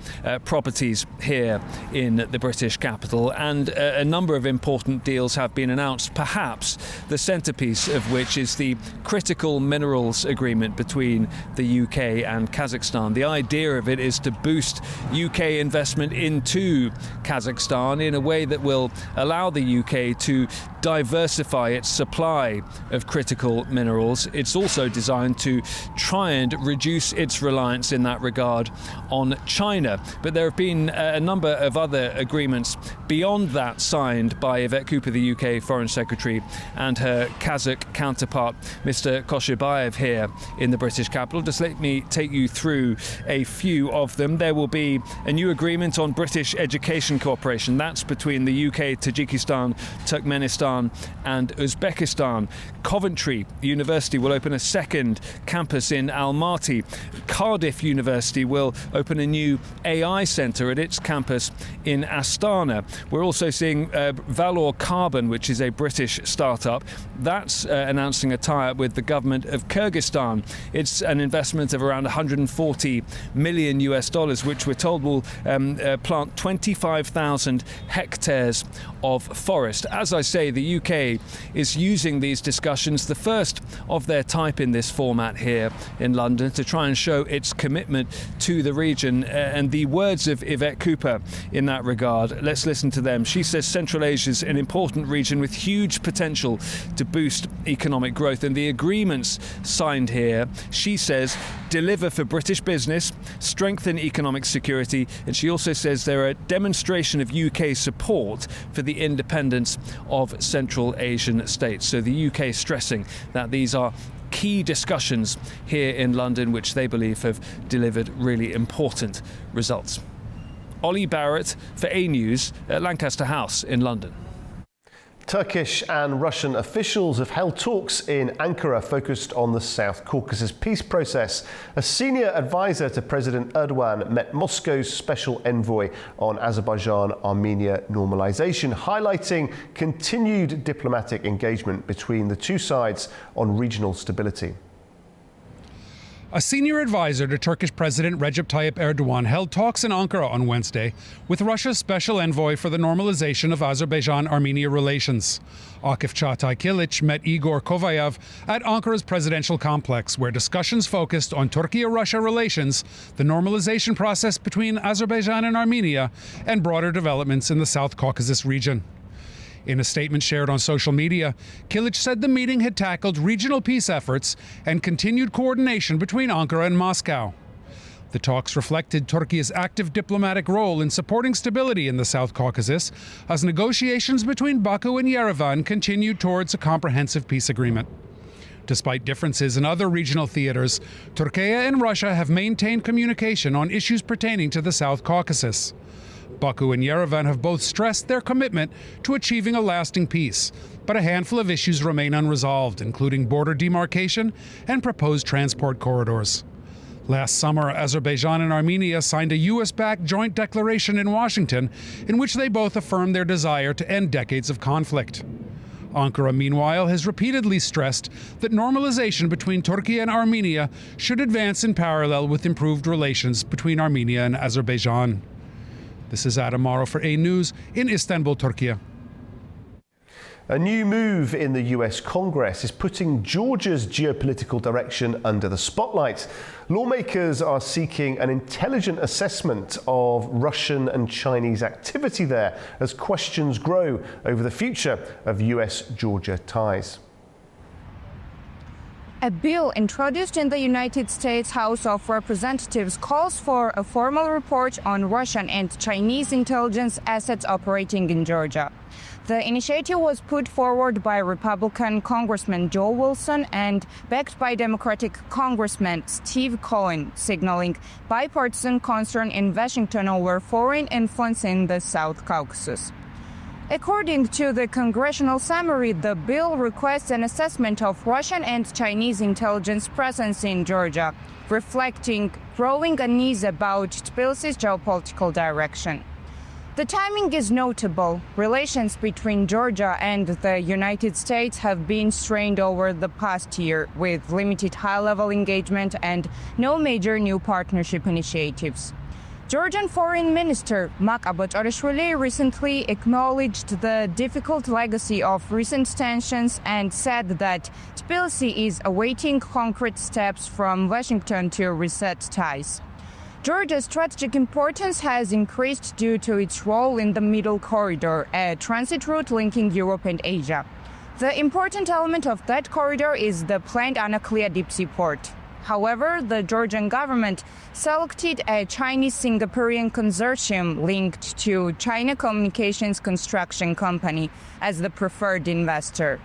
properties here in the British capital. And a number of important deals have been announced, perhaps the centrepiece of which is the critical minerals agreement between the UK and Kazakhstan. The idea of it is to boost UK investment into Kazakhstan in a way that will allow the UK to diversify its supply of critical minerals. It's also designed to try and reduce its reliance in that regard on China. But there have been a number of other agreements beyond that signed by Yvette Cooper, the UK Foreign Secretary, and her Kazakh counterpart, Mr. Kosherbayev, here in the British capital. Just let me take you through a few of them. There will be a new agreement on British education cooperation. That's between the UK, Tajikistan, Turkmenistan and Uzbekistan. Coventry University will open a second campus in Almaty. Cardiff University will open a new AI centre at its campus in Astana. We're also seeing Valor Carbon, which is a British startup. That's announcing a tie-up with the government of Kyrgyzstan. It's an investment of around $140 million, which we're told will plant 25,000 hectares of forest. As I say, the UK is using these discussions, the first of their type in this format here in London, to try and show its commitment to the region. And the words of Yvette Cooper in that regard, let's listen to them. She says Central Asia is an important region with huge potential to boost economic growth. And the agreements signed here, she says, deliver for British business, strengthen economic security. And she also says they're a demonstration of UK support for the independence of Central Asian states. So the UK stressing that these are key discussions here in London, which they believe have delivered really important results. Ollie Barrett for A News at Lancaster House in London. Turkish and Russian officials have held talks in Ankara focused on the South Caucasus peace process. A senior advisor to President Erdogan met Moscow's special envoy on Azerbaijan-Armenia normalization, highlighting continued diplomatic engagement between the two sides on regional stability. A senior advisor to Turkish President Recep Tayyip Erdogan held talks in Ankara on Wednesday with Russia's special envoy for the normalization of Azerbaijan-Armenia relations. Akif Çağatay Kilic met Igor Kovayev at Ankara's presidential complex, where discussions focused on Turkey-Russia relations, the normalization process between Azerbaijan and Armenia, and broader developments in the South Caucasus region. In a statement shared on social media, Kilic said the meeting had tackled regional peace efforts and continued coordination between Ankara and Moscow. The talks reflected Turkey's active diplomatic role in supporting stability in the South Caucasus as negotiations between Baku and Yerevan continued towards a comprehensive peace agreement. Despite differences in other regional theaters, Turkey and Russia have maintained communication on issues pertaining to the South Caucasus. Baku and Yerevan have both stressed their commitment to achieving a lasting peace, but a handful of issues remain unresolved, including border demarcation and proposed transport corridors. Last summer, Azerbaijan and Armenia signed a U.S.-backed joint declaration in Washington in which they both affirmed their desire to end decades of conflict. Ankara, meanwhile, has repeatedly stressed that normalization between Turkey and Armenia should advance in parallel with improved relations between Armenia and Azerbaijan. This is Adam Morrow for A News in Istanbul, Turkey. A new move in the US Congress is putting Georgia's geopolitical direction under the spotlight. Lawmakers are seeking an intelligent assessment of Russian and Chinese activity there as questions grow over the future of US-Georgia ties. A bill introduced in the United States House of Representatives calls for a formal report on Russian and Chinese intelligence assets operating in Georgia. The initiative was put forward by Republican Congressman Joe Wilson and backed by Democratic Congressman Steve Cohen, signaling bipartisan concern in Washington over foreign influence in the South Caucasus. According to the congressional summary, the bill requests an assessment of Russian and Chinese intelligence presence in Georgia, reflecting growing unease about Tbilisi's geopolitical direction. The timing is notable. Relations between Georgia and the United States have been strained over the past year, with limited high-level engagement and no major new partnership initiatives. Georgian Foreign Minister Mak Abotsorishvili recently acknowledged the difficult legacy of recent tensions and said that Tbilisi is awaiting concrete steps from Washington to reset ties. Georgia's strategic importance has increased due to its role in the Middle Corridor, a transit route linking Europe and Asia. The important element of that corridor is the planned Anaklia deep-sea port. However, the Georgian government selected a Chinese-Singaporean consortium linked to China Communications Construction Company as the preferred investor.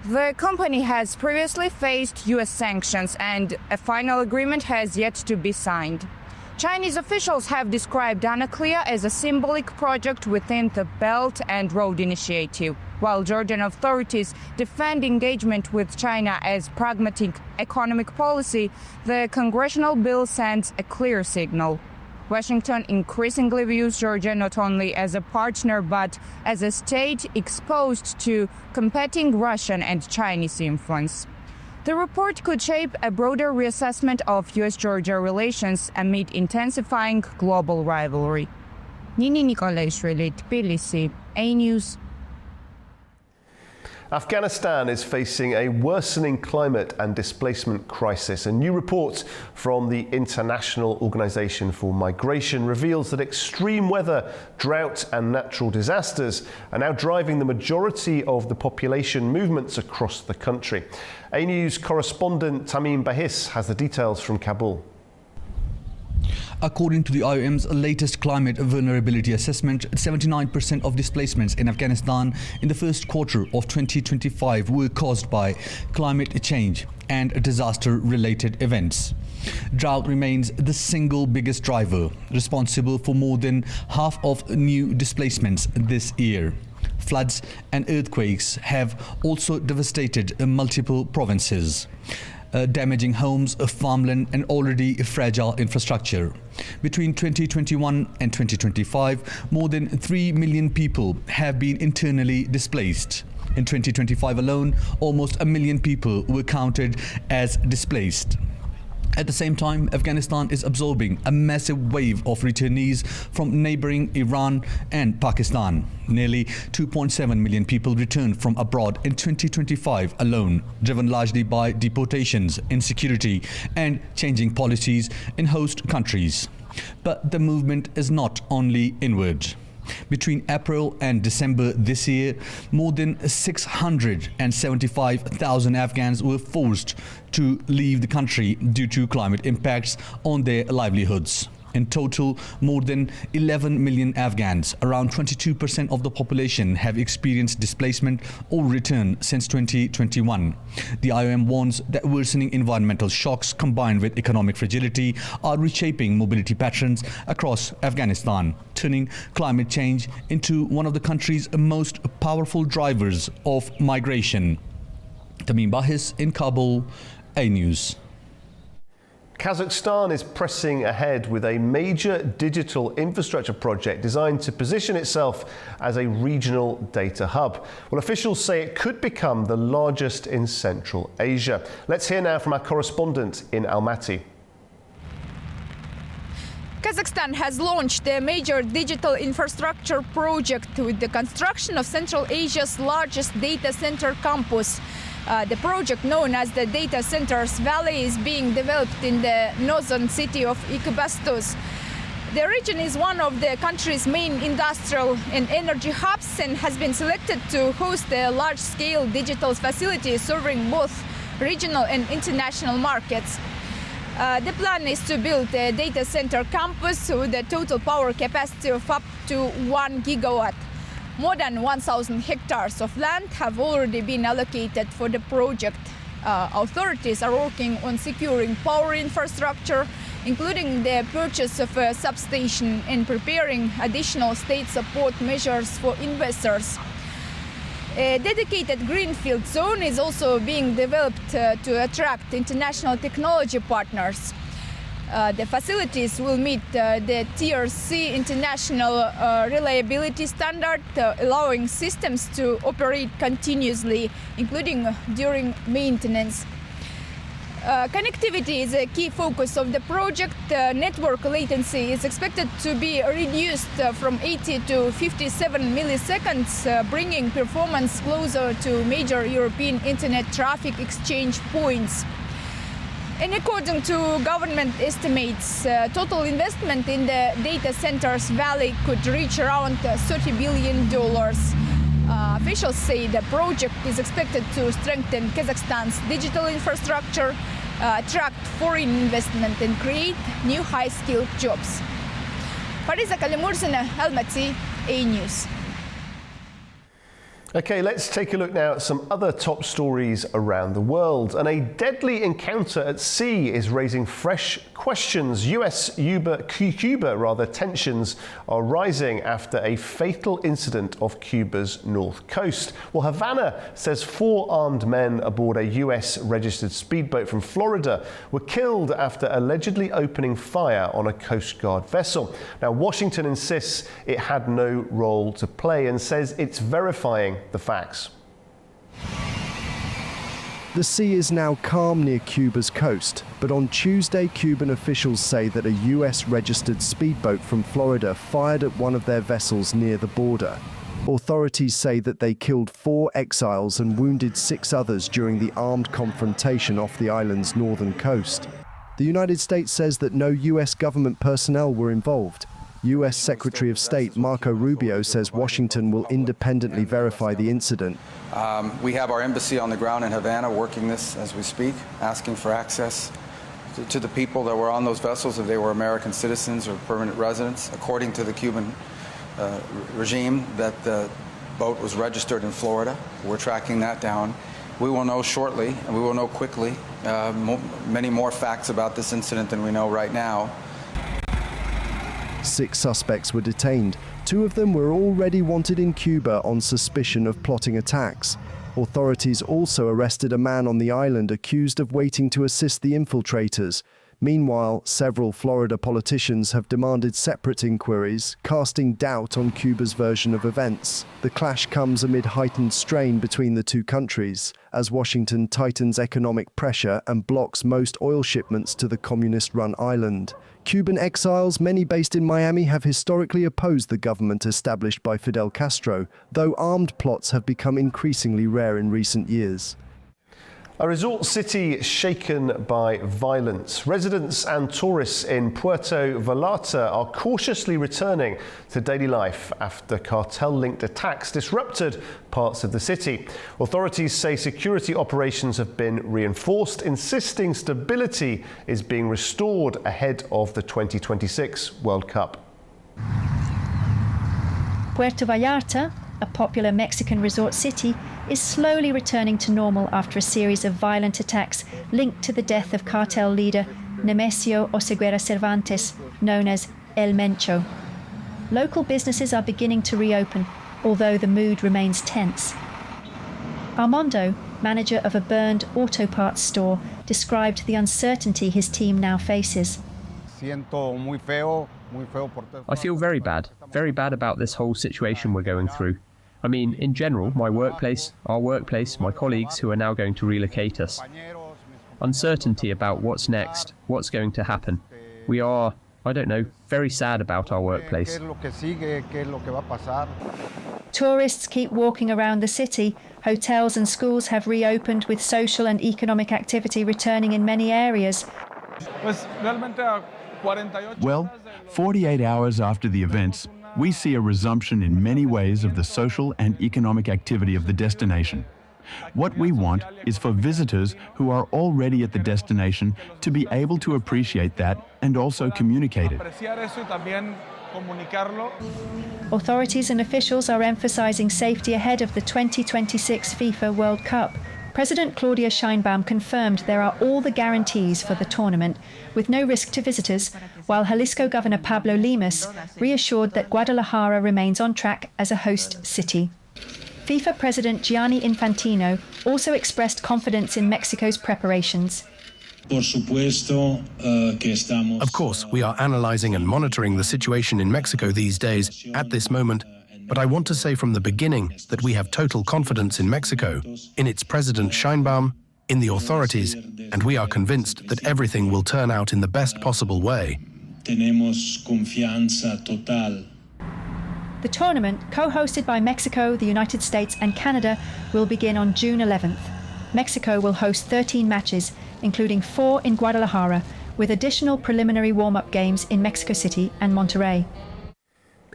The company has previously faced U.S. sanctions, and a final agreement has yet to be signed. Chinese officials have described Anaklia as a symbolic project within the Belt and Road Initiative, while Georgian authorities defend engagement with China as pragmatic economic policy. The congressional bill sends a clear signal. Washington increasingly views Georgia not only as a partner but as a state exposed to competing Russian and Chinese influence. The report could shape a broader reassessment of U.S.-Georgia relations amid intensifying global rivalry. Nini Nikolaishvili, Tbilisi, A-News. Afghanistan is facing a worsening climate and displacement crisis. A new report from the International Organization for Migration reveals that extreme weather, drought and natural disasters are now driving the majority of the population movements across the country. A-News correspondent Tamim Bahis has the details from Kabul. According to the IOM's latest climate vulnerability assessment, 79% of displacements in Afghanistan in the first quarter of 2025 were caused by climate change and disaster-related events. Drought remains the single biggest driver, responsible for more than half of new displacements this year. Floods and earthquakes have also devastated multiple provinces, damaging homes, farmland and already fragile infrastructure. Between 2021 and 2025, more than 3 million people have been internally displaced. In 2025 alone, almost 1 million people were counted as displaced. At the same time, Afghanistan is absorbing a massive wave of returnees from neighboring Iran and Pakistan. Nearly 2.7 million people returned from abroad in 2025 alone, driven largely by deportations, insecurity, and changing policies in host countries. But the movement is not only inward. Between April and December this year, more than 675,000 Afghans were forced to leave the country due to climate impacts on their livelihoods. In total, more than 11 million Afghans, around 22% of the population, have experienced displacement or return since 2021. The IOM warns that worsening environmental shocks combined with economic fragility are reshaping mobility patterns across Afghanistan, turning climate change into one of the country's most powerful drivers of migration. Tamim Bahis in Kabul, A-News. Kazakhstan is pressing ahead with a major digital infrastructure project designed to position itself as a regional data hub. Well, officials say it could become the largest in Central Asia. Let's hear now from our correspondent in Almaty. Kazakhstan has launched a major digital infrastructure project with the construction of Central Asia's largest data center campus. The project, known as the Data Centers Valley, is being developed in the northern city of Ekibastuz. The region is one of the country's main industrial and energy hubs and has been selected to host a large-scale digital facility serving both regional and international markets. The plan is to build a data center campus with a total power capacity of up to 1 gigawatt. More than 1,000 hectares of land have already been allocated for the project. Authorities are working on securing power infrastructure, including the purchase of a substation and preparing additional state support measures for investors. A dedicated greenfield zone is also being developed to attract international technology partners. The facilities will meet the Tier C international reliability standard, allowing systems to operate continuously, including during maintenance. Connectivity is a key focus of the project. Network latency is expected to be reduced from 80 to 57 milliseconds, bringing performance closer to major European internet traffic exchange points. And according to government estimates, total investment in the data centers valley could reach around $30 billion. Officials say the project is expected to strengthen Kazakhstan's digital infrastructure, attract foreign investment and create new high-skilled jobs. Fariza Kalimurzina, Almaty, A News. Okay, let's take a look now at some other top stories around the world. And a deadly encounter at sea is raising fresh questions. US-Cuba tensions are rising after a fatal incident off Cuba's north coast. Well, Havana says 4 armed men aboard a US-registered speedboat from Florida were killed after allegedly opening fire on a Coast Guard vessel. Now, Washington insists it had no role to play and says it's verifying the facts. The sea is now calm near Cuba's coast, but on Tuesday, Cuban officials say that a US-registered speedboat from Florida fired at one of their vessels near the border. Authorities say that they killed 4 exiles and wounded 6 others during the armed confrontation off the island's northern coast. The United States says that no US government personnel were involved. US Secretary of State Marco Rubio says Washington will independently verify the incident. We have our embassy on the ground in Havana working this as we speak, asking for access to the people that were on those vessels, if they were American citizens or permanent residents. According to the Cuban regime, that the boat was registered in Florida. We're tracking that down. We will know shortly, and we will know quickly, many more facts about this incident than we know right now. 6 suspects were detained. 2 of them were already wanted in Cuba on suspicion of plotting attacks. Authorities also arrested a man on the island accused of waiting to assist the infiltrators. Meanwhile, several Florida politicians have demanded separate inquiries, casting doubt on Cuba's version of events. The clash comes amid heightened strain between the 2 countries, as Washington tightens economic pressure and blocks most oil shipments to the communist-run island. Cuban exiles, many based in Miami, have historically opposed the government established by Fidel Castro, though armed plots have become increasingly rare in recent years. A resort city shaken by violence. Residents and tourists in Puerto Vallarta are cautiously returning to daily life after cartel-linked attacks disrupted parts of the city. Authorities say security operations have been reinforced, insisting stability is being restored ahead of the 2026 World Cup. Puerto Vallarta, a popular Mexican resort city, is slowly returning to normal after a series of violent attacks linked to the death of cartel leader Nemesio Oseguera Cervantes, known as El Mencho. Local businesses are beginning to reopen, although the mood remains tense. Armando, manager of a burned auto parts store, described the uncertainty his team now faces. I feel very bad about this whole situation we're going through. I mean, in general, my workplace, our workplace, my colleagues who are now going to relocate us. Uncertainty about what's next, what's going to happen. We are, I don't know, very sad about our workplace. Tourists keep walking around the city. Hotels and schools have reopened, with social and economic activity returning in many areas. Well, 48 hours after the events, we see a resumption in many ways of the social and economic activity of the destination. What we want is for visitors who are already at the destination to be able to appreciate that and also communicate it. Authorities and officials are emphasizing safety ahead of the 2026 FIFA World Cup. President Claudia Sheinbaum confirmed there are all the guarantees for the tournament, with no risk to visitors, while Jalisco Governor Pablo Lemus reassured that Guadalajara remains on track as a host city. FIFA President Gianni Infantino also expressed confidence in Mexico's preparations. Of course, we are analyzing and monitoring the situation in Mexico these days, at this moment, but I want to say from the beginning that we have total confidence in Mexico, in its President Sheinbaum, in the authorities, and we are convinced that everything will turn out in the best possible way. The tournament, co-hosted by Mexico, the United States and Canada, will begin on June 11th. Mexico will host 13 matches, including 4 in Guadalajara, with additional preliminary warm-up games in Mexico City and Monterrey.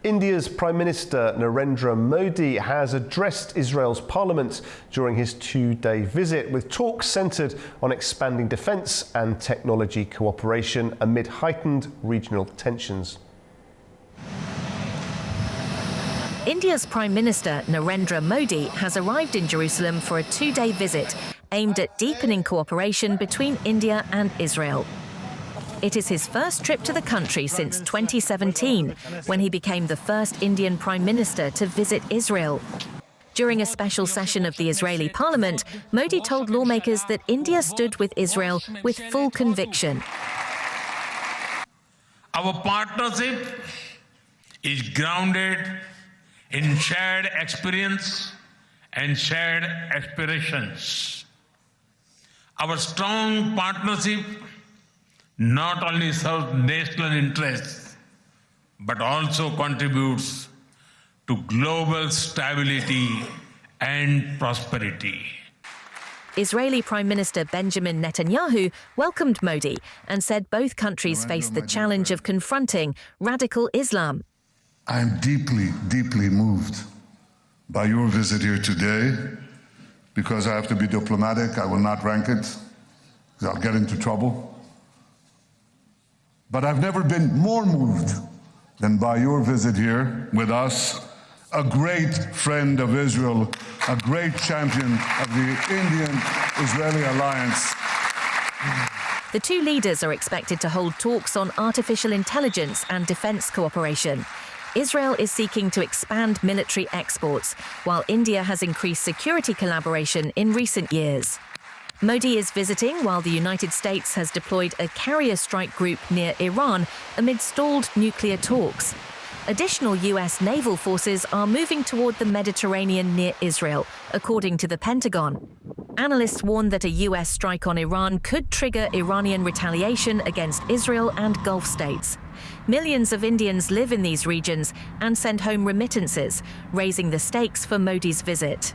India's Prime Minister Narendra Modi has addressed Israel's parliament during his 2-day visit, with talks centred on expanding defence and technology cooperation amid heightened regional tensions. India's Prime Minister Narendra Modi has arrived in Jerusalem for a 2-day visit aimed at deepening cooperation between India and Israel. It is his first trip to the country since 2017, when he became the first Indian Prime Minister to visit Israel. During a special session of the Israeli parliament, Modi told lawmakers that India stood with Israel with full conviction. Our partnership is grounded in shared experience and shared aspirations. Our strong partnership not only serves national interests, but also contributes to global stability and prosperity. Israeli Prime Minister Benjamin Netanyahu welcomed Modi and said both countries face the challenge of confronting radical Islam. I am deeply, deeply moved by your visit here today. Because I have to be diplomatic, I will not rank it, because I'll get into trouble. But I've never been more moved than by your visit here with us, a great friend of Israel, a great champion of the Indian-Israeli alliance. The two leaders are expected to hold talks on artificial intelligence and defence cooperation. Israel is seeking to expand military exports, while India has increased security collaboration in recent years. Modi is visiting while the United States has deployed a carrier strike group near Iran amid stalled nuclear talks. Additional US naval forces are moving toward the Mediterranean near Israel, according to the Pentagon. Analysts warn that a US strike on Iran could trigger Iranian retaliation against Israel and Gulf states. Millions of Indians live in these regions and send home remittances, raising the stakes for Modi's visit.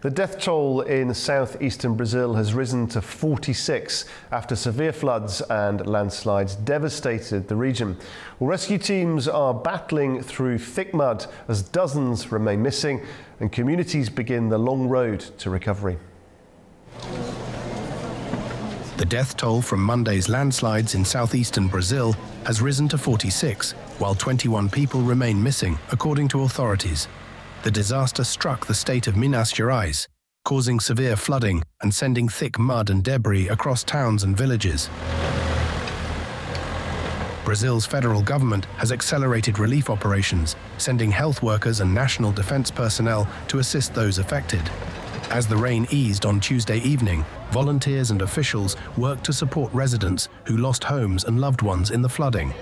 The death toll in southeastern Brazil has risen to 46 after severe floods and landslides devastated the region. Well, rescue teams are battling through thick mud as dozens remain missing and communities begin the long road to recovery. The death toll from Monday's landslides in southeastern Brazil has risen to 46, while 21 people remain missing, according to authorities. The disaster struck the state of Minas Gerais, causing severe flooding and sending thick mud and debris across towns and villages. Brazil's federal government has accelerated relief operations, sending health workers and national defense personnel to assist those affected. As the rain eased on Tuesday evening, volunteers and officials worked to support residents who lost homes and loved ones in the flooding.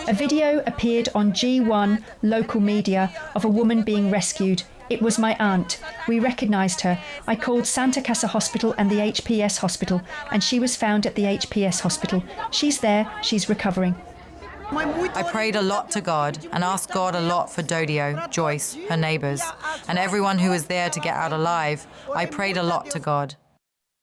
A video appeared on G1 local media of a woman being rescued. It was my aunt. We recognised her. I called Santa Casa Hospital and the HPS Hospital, and she was found at the HPS Hospital. She's there. She's recovering. I prayed a lot to God and asked God a lot for Dodio, Joyce, her neighbours, and everyone who was there to get out alive. I prayed a lot to God.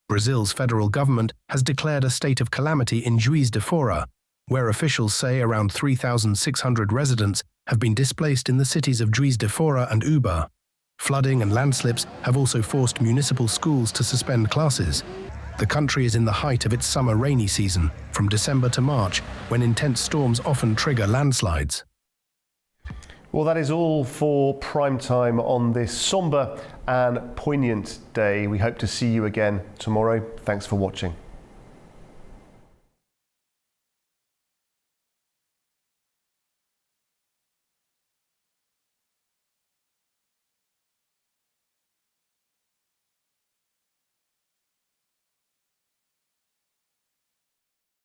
Brazil's federal government has declared a state of calamity in Juiz de Fora, where officials say around 3,600 residents have been displaced in the cities of Juiz de Fora and Uba. Flooding and landslips have also forced municipal schools to suspend classes. The country is in the height of its summer rainy season, from December to March, when intense storms often trigger landslides. Well, that is all for Prime Time on this sombre and poignant day. We hope to see you again tomorrow. Thanks for watching.